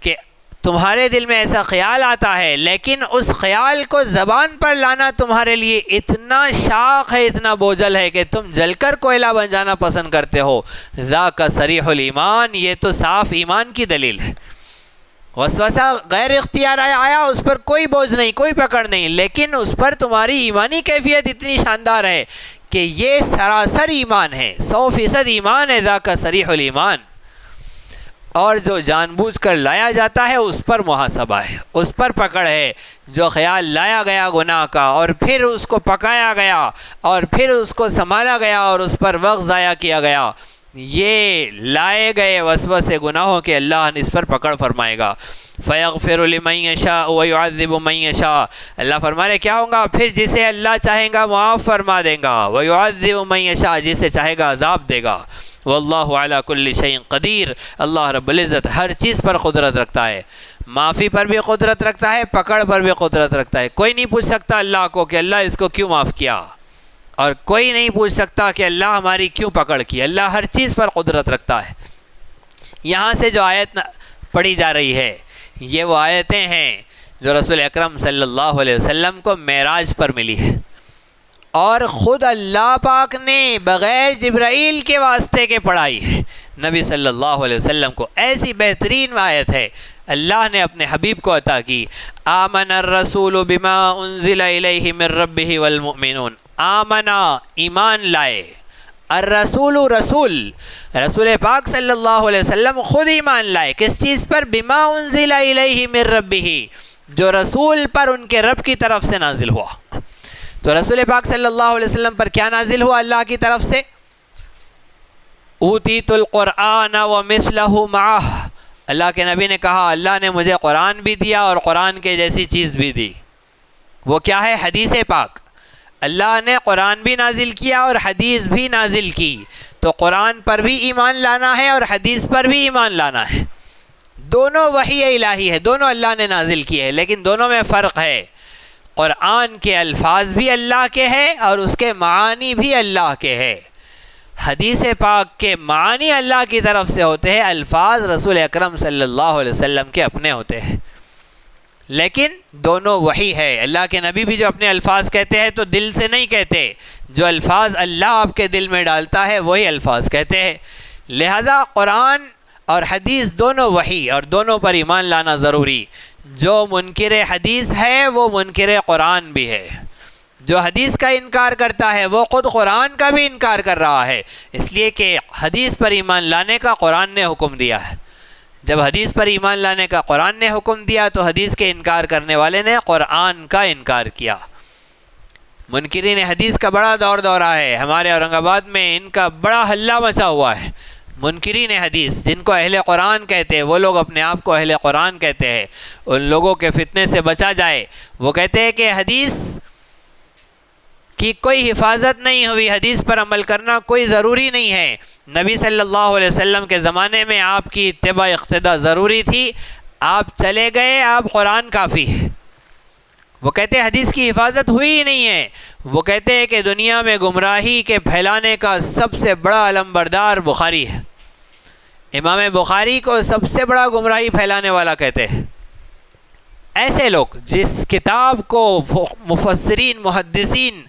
کہ تمہارے دل میں ایسا خیال آتا ہے، لیکن اس خیال کو زبان پر لانا تمہارے لیے اتنا شاق ہے، اتنا بوجھل ہے کہ تم جل کر کوئلہ بن جانا پسند کرتے ہو۔ ذاک صریح الایمان، یہ تو صاف ایمان کی دلیل ہے۔ وسوسہ غیر اختیار آیا، اس پر کوئی بوجھ نہیں، کوئی پکڑ نہیں، لیکن اس پر تمہاری ایمانی کیفیت اتنی شاندار ہے کہ یہ سراسر ایمان ہے، 100% ایمان ہے، ذاک صریح الایمان۔ اور جو جان بوجھ کر لایا جاتا ہے اس پر محاسبہ ہے، اس پر پکڑ ہے۔ جو خیال لایا گیا گناہ کا اور پھر اس کو پکایا گیا اور پھر اس کو سنبھالا گیا اور اس پر وقت ضائع کیا گیا، یہ لائے گئے وسوسے گناہوں کے اللہ نے اس پر پکڑ فرمائے گا۔ فَيَغْفِرُ لِمَن يَشَاءُ وَيُعَذِّبُ مَن يَشَاءُ، اللہ فرمائے کیا ہوگا؟ پھر جسے اللہ چاہے گا معاف فرما دے گا، وَيُعَذِّبُ مَن يَشَاءُ، جسے چاہے گا عذاب دے گا۔ واللہ علی کل شیء قدیر، اللہ رب العزت ہر چیز پر قدرت رکھتا ہے، معافی پر بھی قدرت رکھتا ہے، پکڑ پر بھی قدرت رکھتا ہے۔ کوئی نہیں پوچھ سکتا اللہ کو کہ اللہ اس کو کیوں معاف کیا، اور کوئی نہیں پوچھ سکتا کہ اللہ ہماری کیوں پکڑ کی۔ اللہ ہر چیز پر قدرت رکھتا ہے۔ یہاں سے جو آیت پڑھی جا رہی ہے، یہ وہ آیتیں ہیں جو رسول اکرم صلی اللہ علیہ وسلم کو معراج پر ملی ہے، اور خود اللہ پاک نے بغیر جبرائیل کے واسطے کے پڑھائی ہے نبی صلی اللہ علیہ وسلم کو۔ ایسی بہترین آیت ہے، اللہ نے اپنے حبیب کو عطا کی۔ آمن الرسول بما انزل الیہ من ربہ والمؤمنون، آمنا ایمان لائے، الرسول رسول پاک صلی اللہ علیہ وسلم خود ایمان لائے، کس چیز پر؟ بما انزل الیہ من ربہ، جو رسول پر ان کے رب کی طرف سے نازل ہوا۔ تو رسول پاک صلی اللہ علیہ وسلم پر کیا نازل ہوا اللہ کی طرف سے؟ اوتیت القرآن ومثلہ معہ، اللہ کے نبی نے کہا اللہ نے مجھے قرآن بھی دیا اور قرآن کے جیسی چیز بھی دی۔ وہ کیا ہے؟ حدیث پاک۔ اللہ نے قرآن بھی نازل کیا اور حدیث بھی نازل کی، تو قرآن پر بھی ایمان لانا ہے اور حدیث پر بھی ایمان لانا ہے۔ دونوں وحی الہی ہے، دونوں اللہ نے نازل کی ہے، لیکن دونوں میں فرق ہے۔ قرآن کے الفاظ بھی اللہ کے ہیں اور اس کے معانی بھی اللہ کے ہیں۔ حدیث پاک کے معانی اللہ کی طرف سے ہوتے ہیں، الفاظ رسول اکرم صلی اللہ علیہ وسلم کے اپنے ہوتے ہیں، لیکن دونوں وحی ہے۔ اللہ کے نبی بھی جو اپنے الفاظ کہتے ہیں تو دل سے نہیں کہتے، جو الفاظ اللہ آپ کے دل میں ڈالتا ہے وہی الفاظ کہتے ہیں۔ لہٰذا قرآن اور حدیث دونوں وحی، اور دونوں پر ایمان لانا ضروری۔ جو منکر حدیث ہے وہ منکر قرآن بھی ہے، جو حدیث کا انکار کرتا ہے وہ خود قرآن کا بھی انکار کر رہا ہے، اس لیے کہ حدیث پر ایمان لانے کا قرآن نے حکم دیا ہے۔ جب حدیث پر ایمان لانے کا قرآن نے حکم دیا تو حدیث کے انکار کرنے والے نے قرآن کا انکار کیا۔ منکرین حدیث کا بڑا دورہ ہے، ہمارے اورنگ آباد میں ان کا بڑا ہلہ مچا ہوا ہے۔ منکرین حدیث جن کو اہل قرآن کہتے ہیں، وہ لوگ اپنے آپ کو اہل قرآن کہتے ہیں، ان لوگوں کے فتنے سے بچا جائے۔ وہ کہتے ہیں کہ حدیث کی کوئی حفاظت نہیں ہوئی، حدیث پر عمل کرنا کوئی ضروری نہیں ہے۔ نبی صلی اللہ علیہ وسلم کے زمانے میں آپ کی اتباع اقتداء ضروری تھی، آپ چلے گئے، آپ قرآن کافی ہے۔ وہ کہتے ہیں حدیث کی حفاظت ہوئی ہی نہیں ہے. وہ کہتے ہیں کہ دنیا میں گمراہی کے پھیلانے کا سب سے بڑا علمبردار بخاری ہے. امام بخاری کو سب سے بڑا گمراہی پھیلانے والا کہتے ہیں. ایسے لوگ جس کتاب کو مفسرین محدثین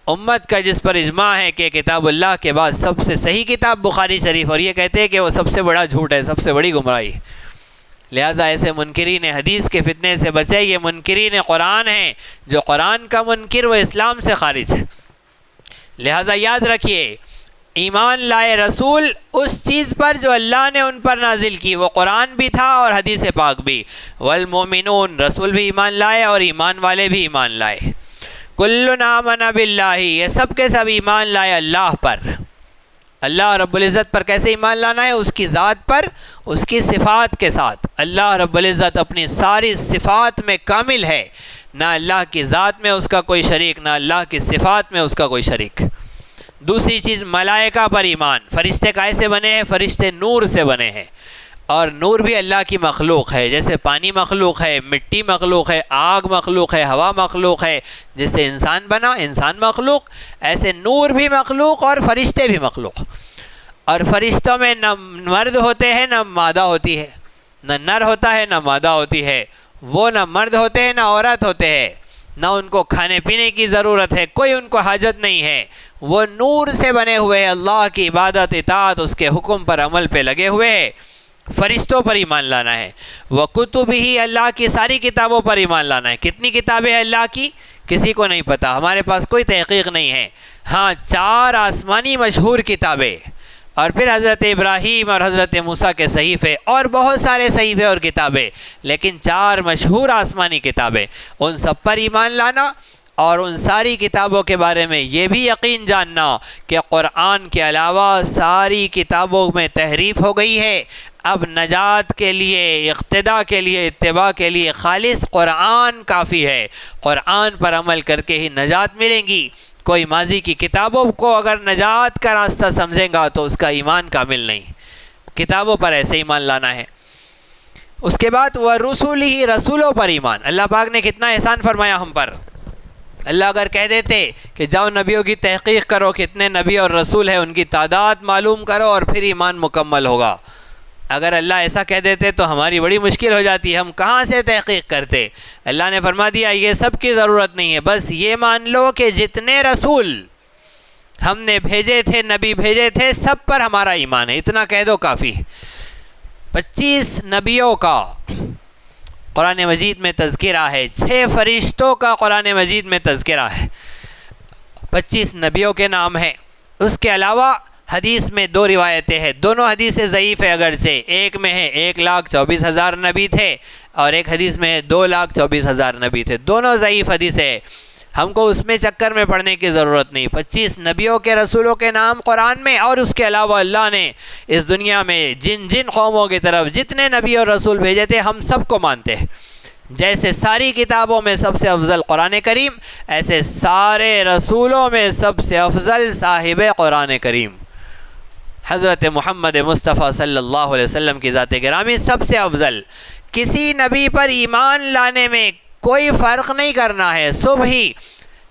امت کا جس پر اجماع ہے کہ کتاب اللہ کے بعد سب سے صحیح کتاب بخاری شریف، اور یہ کہتے ہیں کہ وہ سب سے بڑا جھوٹ ہے، سب سے بڑی گمراہی. لہٰذا ایسے منکرین حدیث کے فتنے سے بچے. یہ منکرین قرآن ہیں، جو قرآن کا منکر وہ اسلام سے خارج ہے. لہٰذا یاد رکھیے، ایمان لائے رسول اس چیز پر جو اللہ نے ان پر نازل کی، وہ قرآن بھی تھا اور حدیث پاک بھی. والمؤمنون، رسول بھی ایمان لائے اور ایمان والے بھی ایمان لائے. کل آمن باللہ، یہ سب کے سب ایمان لائے اللہ پر. اللہ رب العزت پر کیسے ایمان لانا ہے؟ اس کی ذات پر، اس کی صفات کے ساتھ. اللہ رب العزت اپنی ساری صفات میں کامل ہے، نہ اللہ کی ذات میں اس کا کوئی شریک، نہ اللہ کی صفات میں اس کا کوئی شریک. دوسری چیز، ملائکہ پر ایمان. فرشتے کیسے بنے ہیں؟ فرشتے نور سے بنے ہیں، اور نور بھی اللہ کی مخلوق ہے. جیسے پانی مخلوق ہے، مٹی مخلوق ہے، آگ مخلوق ہے، ہوا مخلوق ہے. جیسے انسان بنا، انسان مخلوق، ایسے نور بھی مخلوق اور فرشتے بھی مخلوق. اور فرشتوں میں نہ مرد ہوتے ہیں نہ مادہ ہوتی ہے، نہ نر ہوتا ہے نہ مادہ ہوتی ہے. وہ نہ مرد ہوتے ہیں نہ عورت ہوتے ہیں، نہ ان کو کھانے پینے کی ضرورت ہے، کوئی ان کو حاجت نہیں ہے. وہ نور سے بنے ہوئے ہیں، اللہ کی عبادت اطاعت اس کے حکم پر عمل پہ لگے ہوئے ہیں. فرشتوں پر ایمان لانا ہے. وَكُتُبِهِ، اللہ کی ساری کتابوں پر ایمان لانا ہے. کتنی کتابیں ہیں اللہ کی؟ کسی کو نہیں پتا، ہمارے پاس کوئی تحقیق نہیں ہے. ہاں، 4 آسمانی مشہور کتابیں، اور پھر حضرت ابراہیم اور حضرت موسیٰ کے صحیفے، اور بہت سارے صحیفے اور کتابیں، لیکن 4 مشہور آسمانی کتابیں، ان سب پر ایمان لانا. اور ان ساری کتابوں کے بارے میں یہ بھی یقین جاننا کہ قرآن کے علاوہ ساری کتابوں میں تحریف ہو گئی ہے. اب نجات کے لیے، اقتداء کے لیے، اتباع کے لیے خالص قرآن کافی ہے. قرآن پر عمل کر کے ہی نجات ملیں گی. کوئی ماضی کی کتابوں کو اگر نجات کا راستہ سمجھیں گا تو اس کا ایمان کامل نہیں. کتابوں پر ایسے ایمان لانا ہے. اس کے بعد وَرُسُلِهِ، رسولوں پر ایمان. اللہ پاک نے کتنا احسان فرمایا ہم پر. اللہ اگر کہہ دیتے کہ جاؤ نبیوں کی تحقیق کرو، کتنے نبی اور رسول ہیں، ان کی تعداد معلوم کرو اور پھر ایمان مکمل ہوگا. اگر اللہ ایسا کہہ دیتے تو ہماری بڑی مشکل ہو جاتی، ہم کہاں سے تحقیق کرتے. اللہ نے فرما دیا یہ سب کی ضرورت نہیں ہے، بس یہ مان لو کہ جتنے رسول ہم نے بھیجے تھے، نبی بھیجے تھے، سب پر ہمارا ایمان ہے. اتنا کہہ دو کافی. 25 نبیوں کا قرآن مجید میں تذکرہ ہے، 6 فرشتوں کا قرآن مجید میں تذکرہ ہے، 25 نبیوں کے نام ہیں. اس کے علاوہ حدیث میں 2 روایتیں ہیں، دونوں حدیثیں ضعیف ہے. اگرچہ ایک میں ہے 1,24,000 نبی تھے، اور ایک حدیث میں 2,24,000 نبی تھے. دونوں ضعیف حدیثیں، ہم کو اس میں چکر میں پڑنے کی ضرورت نہیں. 25 نبیوں کے رسولوں کے نام قرآن میں، اور اس کے علاوہ اللہ نے اس دنیا میں جن جن قوموں کی طرف جتنے نبی اور رسول بھیجے تھے ہم سب کو مانتے ہیں. جیسے ساری کتابوں میں سب سے افضل قرآن کریم، ایسے سارے رسولوں میں سب سے افضل صاحب قرآن کریم حضرت محمد مصطفیٰ صلی اللہ علیہ وسلم کی ذات گرامی سب سے افضل. کسی نبی پر ایمان لانے میں کوئی فرق نہیں کرنا ہے. صبح ہی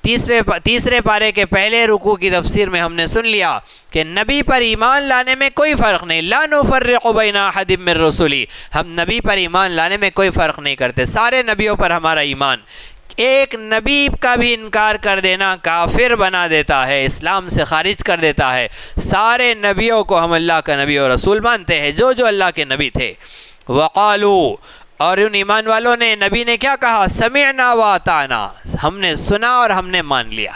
تیسرے پارے کے پہلے رکوع کی تفسیر میں ہم نے سن لیا کہ نبی پر ایمان لانے میں کوئی فرق نہیں. لا نفرق بین احد من رسلی، ہم نبی پر ایمان لانے میں کوئی فرق نہیں کرتے. سارے نبیوں پر ہمارا ایمان. ایک نبی کا بھی انکار کر دینا کافر بنا دیتا ہے، اسلام سے خارج کر دیتا ہے. سارے نبیوں کو ہم اللہ کا نبی اور رسول مانتے ہیں، جو جو اللہ کے نبی تھے. وقالو، اور ان ایمان والوں نے، نبی نے کیا کہا؟ سمعنا واطعنا، ہم نے سنا اور ہم نے مان لیا.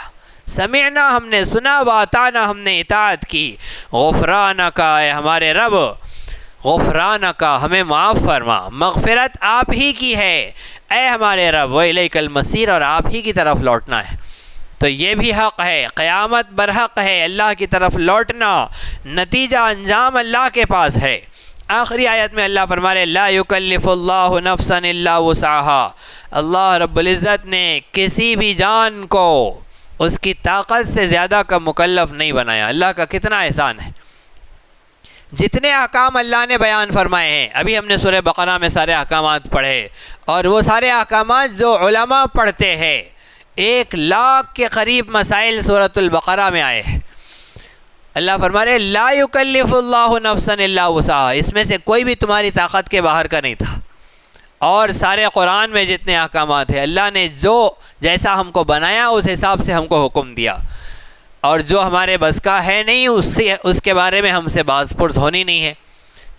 سمعنا، ہم نے سنا، واطعنا، ہم نے اطاعت کی. غفرانک، اے ہمارے رب، غفرانک، ہمیں معاف فرما، مغفرت آپ ہی کی ہے اے ہمارے رب، وَإِلَيْكَ الْمَصِيرُ، اور آپ ہی کی طرف لوٹنا ہے. تو یہ بھی حق ہے، قیامت برحق ہے، اللہ کی طرف لوٹنا، نتیجہ انجام اللہ کے پاس ہے. آخری آیت میں اللہ فرما رہے لا یکلف اللہ نفسا الا وسعها، اللہ رب العزت نے کسی بھی جان کو اس کی طاقت سے زیادہ کا مکلف نہیں بنایا. اللہ کا کتنا احسان ہے. جتنے احکام اللہ نے بیان فرمائے ہیں، ابھی ہم نے سورہ بقرہ میں سارے احکامات پڑھے، اور وہ سارے احکامات جو علماء پڑھتے ہیں، 1,00,000 کے قریب مسائل سورۃ البقرہ میں آئے ہیں۔ اللہ فرما رہے لا یکلف اللہ نفسا الا وسعہا، اس میں سے کوئی بھی تمہاری طاقت کے باہر کا نہیں تھا۔ اور سارے قرآن میں جتنے احکامات ہیں، اللہ نے جو جیسا ہم کو بنایا اس حساب سے ہم کو حکم دیا، اور جو ہمارے بس کا ہے نہیں اس کے بارے میں ہم سے باز پرس ہونی نہیں ہے۔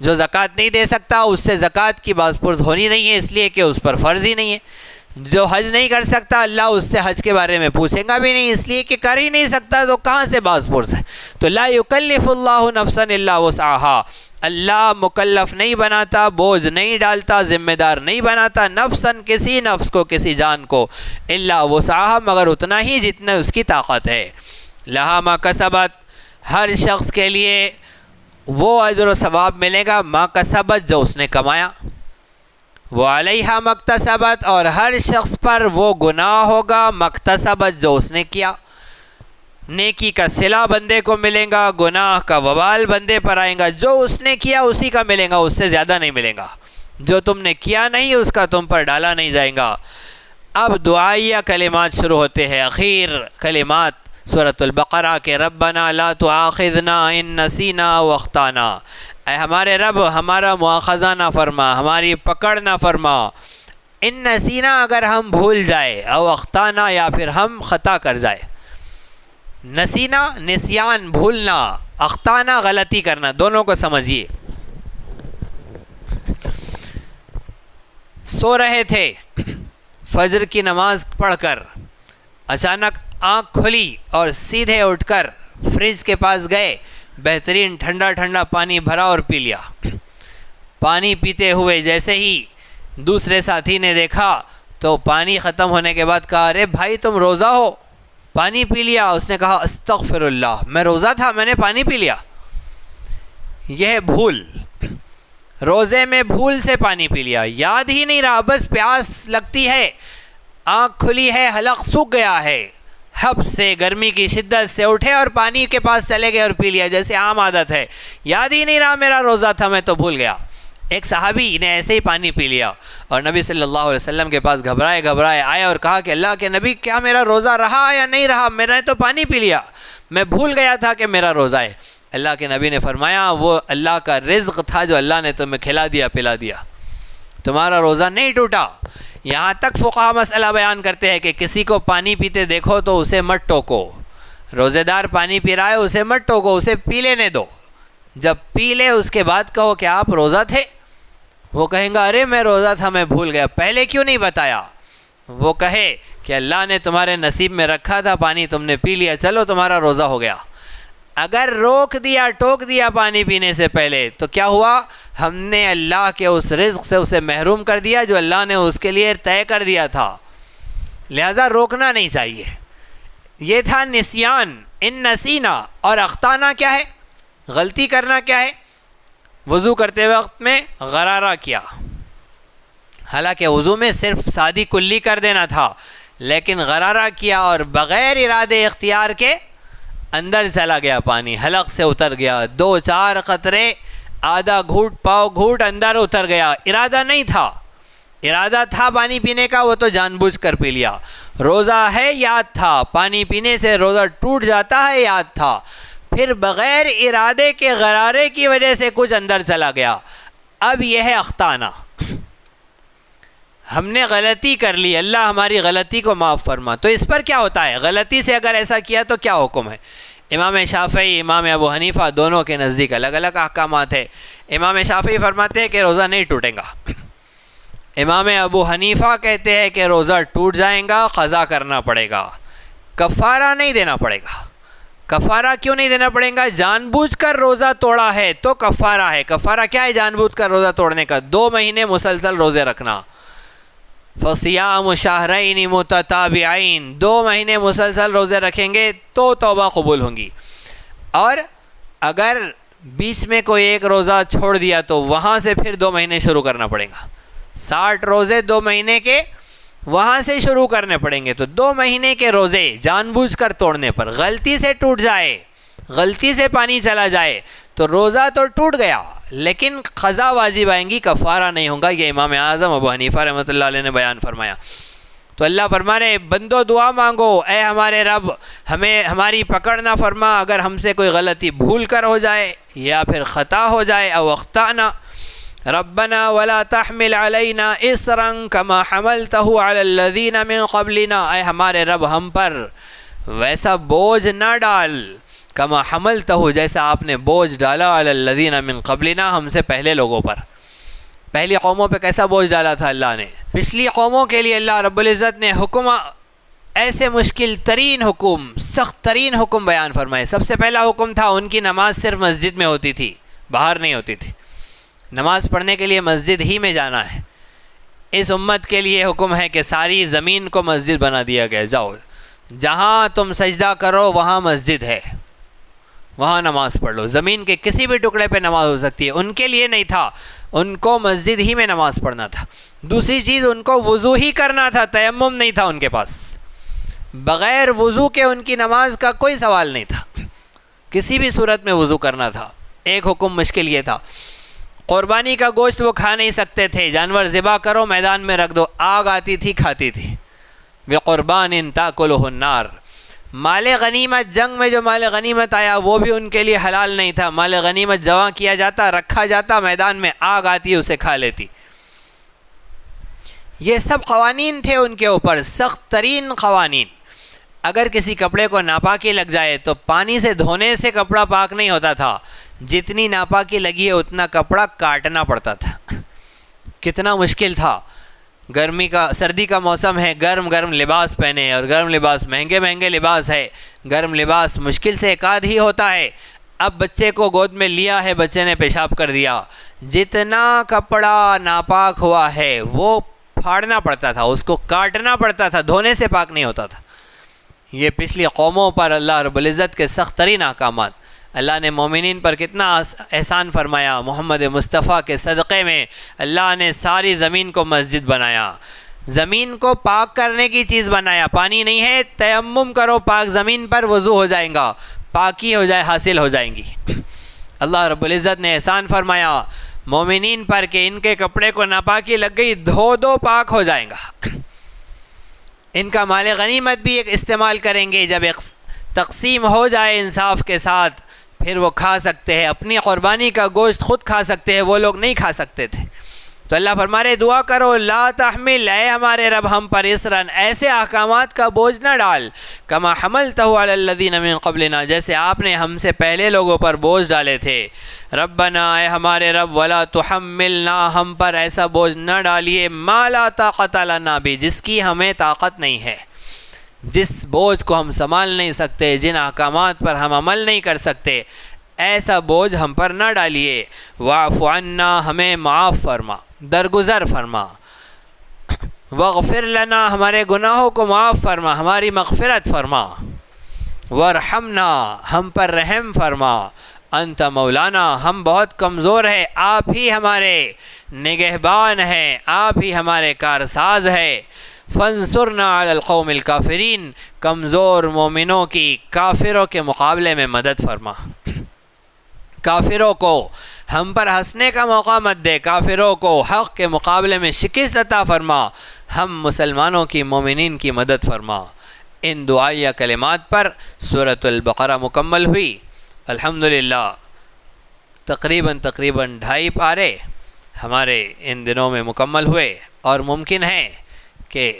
جو زکوٰۃ نہیں دے سکتا اس سے زکوٰۃ کی باز پرس ہونی نہیں ہے، اس لیے کہ اس پر فرض ہی نہیں ہے۔ جو حج نہیں کر سکتا اللہ اس سے حج کے بارے میں پوچھے گا بھی نہیں، اس لیے کہ کر ہی نہیں سکتا تو کہاں سے باز پرس ہے۔ تو لا یکلف اللہ نفسا الا وسعہا، اللہ مکلف نہیں بناتا، بوجھ نہیں ڈالتا، ذمہ دار نہیں بناتا نفساً کسی نفس کو، کسی جان کو، الا وسعہا مگر اتنا ہی جتنا اس کی طاقت ہے۔ لہا ما کسبت، ہر شخص کے لیے وہ اجر و ثواب ملے گا ما کسبت جو اس نے کمایا، وعلیہا مکتسبت اور ہر شخص پر وہ گناہ ہوگا مکتسبت جو اس نے کیا۔ نیکی کا صلہ بندے کو ملے گا، گناہ کا وبال بندے پر آئے گا، جو اس نے کیا اسی کا ملے گا، اس سے زیادہ نہیں ملے گا۔ جو تم نے کیا نہیں اس کا تم پر ڈالا نہیں جائے گا۔ اب دعائیہ کلمات شروع ہوتے ہیں، اخیر کلمات سورۃ البقرہ کے، ربنا لا تؤاخذنا ان نسینا واخطانا، اے ہمارے رب ہمارا مواخذہ نہ فرما، ہماری پکڑ نہ فرما، ان نسینا اگر ہم بھول جائے، او اخطانا یا پھر ہم خطا کر جائے۔ نسینا نسیان بھولنا، اخطانا غلطی کرنا، دونوں کو سمجھیے۔ سو رہے تھے فجر کی نماز پڑھ کر، اچانک آنکھ کھلی اور سیدھے اٹھ کر فریج کے پاس گئے، بہترین ٹھنڈا ٹھنڈا پانی بھرا اور پی لیا۔ پانی پیتے ہوئے جیسے ہی دوسرے ساتھی نے دیکھا تو پانی ختم ہونے کے بعد کہا ارے بھائی تم روزہ ہو، پانی پی لیا؟ اس نے کہا استغفر اللہ، میں روزہ تھا، میں نے پانی پی لیا۔ یہ ہے بھول، روزے میں بھول سے پانی پی لیا، یاد ہی نہیں رہا، بس پیاس لگتی ہے، آنکھ کھلی ہے، حلق سوکھ گیا ہے، حب سے گرمی کی شدت سے اٹھے اور پانی کے پاس چلے گئے اور پی لیا جیسے عام عادت ہے، یاد ہی نہیں رہا میرا روزہ تھا، میں تو بھول گیا۔ ایک صحابی نے ایسے ہی پانی پی لیا اور نبی صلی اللہ علیہ وسلم کے پاس گھبرائے آئے اور کہا کہ اللہ کے نبی کیا میرا روزہ رہا یا نہیں رہا؟ میں نے تو پانی پی لیا، میں بھول گیا تھا کہ میرا روزہ ہے۔ اللہ کے نبی نے فرمایا وہ اللہ کا رزق تھا جو اللہ نے تمہیں کھلا دیا پلا دیا، تمہارا روزہ نہیں ٹوٹا۔ یہاں تک فقہا مسئلہ بیان کرتے ہیں کہ کسی کو پانی پیتے دیکھو تو اسے مت ٹوکو، روزے دار پانی پی رہا ہے اسے مت ٹوکو، اسے پی لینے دو، جب پی لے اس کے بعد کہو کہ آپ روزہ تھے، وہ کہیں گا ارے میں روزہ تھا، میں بھول گیا، پہلے کیوں نہیں بتایا؟ وہ کہے کہ اللہ نے تمہارے نصیب میں رکھا تھا پانی، تم نے پی لیا، چلو تمہارا روزہ ہو گیا۔ اگر روک دیا، ٹوک دیا پانی پینے سے پہلے تو کیا ہوا؟ ہم نے اللہ کے اس رزق سے اسے محروم کر دیا جو اللہ نے اس کے لیے طے کر دیا تھا، لہذا روکنا نہیں چاہیے۔ یہ تھا نسیان، ان نسینا، اور اخطانا کیا ہے؟ غلطی کرنا کیا ہے؟ وضو کرتے وقت میں غرارہ کیا، حالانکہ وضو میں صرف سادی کلی کر دینا تھا، لیکن غرارہ کیا اور بغیر ارادے اختیار کے اندر چلا گیا پانی، حلق سے اتر گیا، 2-4 قطرے، آدھا گھوٹ پاؤ گھوٹ اندر اتر گیا، ارادہ نہیں تھا، ارادہ تھا پانی پینے کا وہ تو جان بوجھ کر پی لیا۔ روزہ ہے یاد تھا، پانی پینے سے روزہ ٹوٹ جاتا ہے یاد تھا، پھر بغیر ارادے کے غرارے کی وجہ سے کچھ اندر چلا گیا، اب یہ ہے اخطانا، ہم نے غلطی کر لی، اللہ ہماری غلطی کو معاف فرما۔ تو اس پر کیا ہوتا ہے؟ غلطی سے اگر ایسا کیا تو کیا حکم ہے؟ امام شافعی، امام ابو حنیفہ دونوں کے نزدیک الگ الگ احکامات ہیں۔ امام شافعی فرماتے ہیں کہ روزہ نہیں ٹوٹے گا، امام ابو حنیفہ کہتے ہیں کہ روزہ ٹوٹ جائے گا، قضا کرنا پڑے گا، کفارہ نہیں دینا پڑے گا۔ کفارہ کیوں نہیں دینا پڑے گا؟ جان بوجھ کر روزہ توڑا ہے تو کفارہ ہے۔ کفارہ کیا ہے جان بوجھ کر روزہ توڑنے کا؟ 2 مہینے مسلسل روزے رکھنا، فصیام شہرین متتابعین، 2 مہینے مسلسل روزے رکھیں گے تو توبہ قبول ہوں گی، اور اگر بیچ میں کوئی ایک روزہ چھوڑ دیا تو وہاں سے پھر 2 مہینے شروع کرنا پڑے گا، 60 روزے 2 مہینے کے وہاں سے شروع کرنے پڑیں گے۔ تو 2 مہینے کے روزے جان بوجھ کر توڑنے پر غلطی سے ٹوٹ جائے، غلطی سے پانی چلا جائے تو روزہ تو ٹوٹ گیا لیکن قضا واجب آئیں گی، کفارہ نہیں ہوگا. یہ امام اعظم ابو حنیفہ رحمۃ اللہ علیہ نے بیان فرمایا. تو اللہ فرما رہے بندو دعا مانگو، اے ہمارے رب ہمیں ہماری پکڑ نہ فرما اگر ہم سے کوئی غلطی بھول کر ہو جائے یا پھر خطا ہو جائے. او اخطأنا ربنا ولا تحمل علینا اصرا کما حملته علی الذین من قبلنا، اے ہمارے رب ہم پر ویسا بوجھ نہ ڈال، کما حملته جیسا آپ نے بوجھ ڈالا علی الذین من قبلنا ہم سے پہلے لوگوں پر. پہلی قوموں پہ کیسا بوجھ ڈالا تھا اللہ نے. پچھلی قوموں کے لیے اللہ رب العزت نے حکم ایسے مشکل ترین حکم، سخت ترین حکم بیان فرمائے. سب سے پہلا حکم تھا ان کی نماز صرف مسجد میں ہوتی تھی، باہر نہیں ہوتی تھی. نماز پڑھنے کے لیے مسجد ہی میں جانا ہے. اس امت کے لیے حکم ہے کہ ساری زمین کو مسجد بنا دیا گیا. جاؤ جہاں تم سجدہ کرو وہاں مسجد ہے، وہاں نماز پڑھ لو. زمین کے کسی بھی ٹکڑے پہ نماز ہو سکتی ہے. ان کے لیے نہیں تھا، ان کو مسجد ہی میں نماز پڑھنا تھا. دوسری چیز ان کو وضو ہی کرنا تھا، تیمم نہیں تھا ان کے پاس. بغیر وضو کے ان کی نماز کا کوئی سوال نہیں تھا، کسی بھی صورت میں وضو کرنا تھا. ایک حکم مشکل یہ تھا. قربانی کا گوشت وہ کھا نہیں سکتے تھے. جانور ذبح کرو میدان میں رکھ دو، آگ آتی تھی کھاتی تھی. بِقُرْبَانٍ تَأْكُلُهُ النَّارُ. مال غنیمت، جنگ میں جو مال غنیمت آیا وہ بھی ان کے لیے حلال نہیں تھا. مال غنیمت جمع کیا جاتا، رکھا جاتا، میدان میں آگ آتی اسے کھا لیتی. یہ سب قوانین تھے ان کے اوپر، سخت ترین قوانین. اگر کسی کپڑے کو ناپاکی لگ جائے تو پانی سے دھونے سے کپڑا پاک نہیں ہوتا تھا، جتنی ناپاکی لگی ہے اتنا کپڑا کاٹنا پڑتا تھا. کتنا مشکل تھا. گرمی کا سردی کا موسم ہے، گرم گرم لباس پہنے، اور گرم لباس مہنگے مہنگے لباس ہے. گرم لباس مشکل سے ایک آدھ ہی ہوتا ہے. اب بچے کو گود میں لیا ہے، بچے نے پیشاب کر دیا، جتنا کپڑا ناپاک ہوا ہے وہ پھاڑنا پڑتا تھا، اس کو کاٹنا پڑتا تھا، دھونے سے پاک نہیں ہوتا تھا. یہ پچھلی قوموں پر اللہ رب العزت کے سخت ترین احکامات. اللہ نے مومنین پر کتنا احسان فرمایا. محمد مصطفیٰ کے صدقے میں اللہ نے ساری زمین کو مسجد بنایا، زمین کو پاک کرنے کی چیز بنایا. پانی نہیں ہے، تیمم کرو، پاک زمین پر وضو ہو جائے گا، پاکی ہو جائے حاصل ہو جائیں گی. اللہ رب العزت نے احسان فرمایا مومنین پر کہ ان کے کپڑے کو ناپاکی لگ گئی، دھو دو پاک ہو جائیں گا. ان کا مال غنیمت بھی ایک استعمال کریں گے، جب ایک تقسیم ہو جائے انصاف کے ساتھ پھر وہ کھا سکتے ہیں. اپنی قربانی کا گوشت خود کھا سکتے ہیں، وہ لوگ نہیں کھا سکتے تھے. تو اللہ فرما رہے دعا کرو لا تحمل، اے ہمارے رب ہم پر اسرن ایسے احکامات کا بوجھ نہ ڈال، کما حملتہ علی الذین من قبلنا جیسے آپ نے ہم سے پہلے لوگوں پر بوجھ ڈالے تھے. ربنا، اے ہمارے رب ولا تحملنا، ہم پر ایسا بوجھ نہ ڈالیے ما لا طاقت لنا بھی، جس کی ہمیں طاقت نہیں ہے، جس بوجھ کو ہم سنبھال نہیں سکتے، جن احکامات پر ہم عمل نہیں کر سکتے، ایسا بوجھ ہم پر نہ ڈالیے. واعف عنا، ہمیں معاف فرما، درگزر فرما. واغفر لنا، ہمارے گناہوں کو معاف فرما، ہماری مغفرت فرما. وارحمنا، ہم پر رحم فرما. انت مولانا، ہم بہت کمزور ہیں، آپ ہی ہمارے نگہبان ہیں، آپ ہی ہمارے کارساز ہیں. فانصرنا علی القوم الکافرین، کمزور مومنوں کی کافروں کے مقابلے میں مدد فرما. کافروں کو ہم پر ہنسنے کا موقع مت دے، کافروں کو حق کے مقابلے میں شکست عطا فرما. ہم مسلمانوں کی، مومنین کی مدد فرما. ان دعائیہ کلمات پر سورۃ البقرہ مکمل ہوئی. الحمدللہ تقریباً 2.5 پارے ہمارے ان دنوں میں مکمل ہوئے، اور ممکن ہے کہ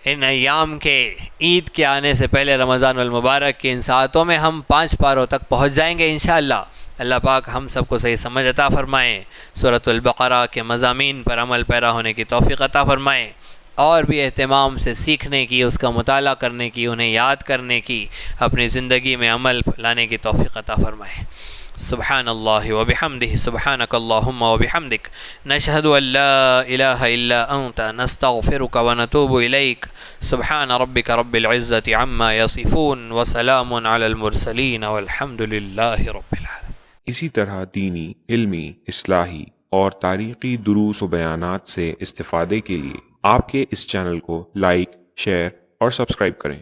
ان ایام کے عید کے آنے سے پہلے رمضان المبارک کی ان ساعتوں میں ہم 5 پاروں تک پہنچ جائیں گے انشاءاللہ. اللہ پاک ہم سب کو صحیح سمجھ عطا فرمائیں، سورۃ البقرہ کے مضامین پر عمل پیرا ہونے کی توفیق عطا فرمائیں، اور بھی اہتمام سے سیکھنے کی، اس کا مطالعہ کرنے کی، انہیں یاد کرنے کی، اپنی زندگی میں عمل لانے کی توفیق عطا فرمائیں. سبحان اللہ وبحمدہ، سبحانک اللہم وبحمدک، نشہد ان لا الہ الا انت، نستغفرک ونتوب الیک. سبحان ربک رب العزت عما یصفون، وسلام علی المرسلین، والحمد للہ رب العالمین. اسی طرح دینی، علمی، اصلاحی اور تاریخی دروس و بیانات سے استفادے کے لیے آپ کے اس چینل کو لائک، شیئر اور سبسکرائب کریں.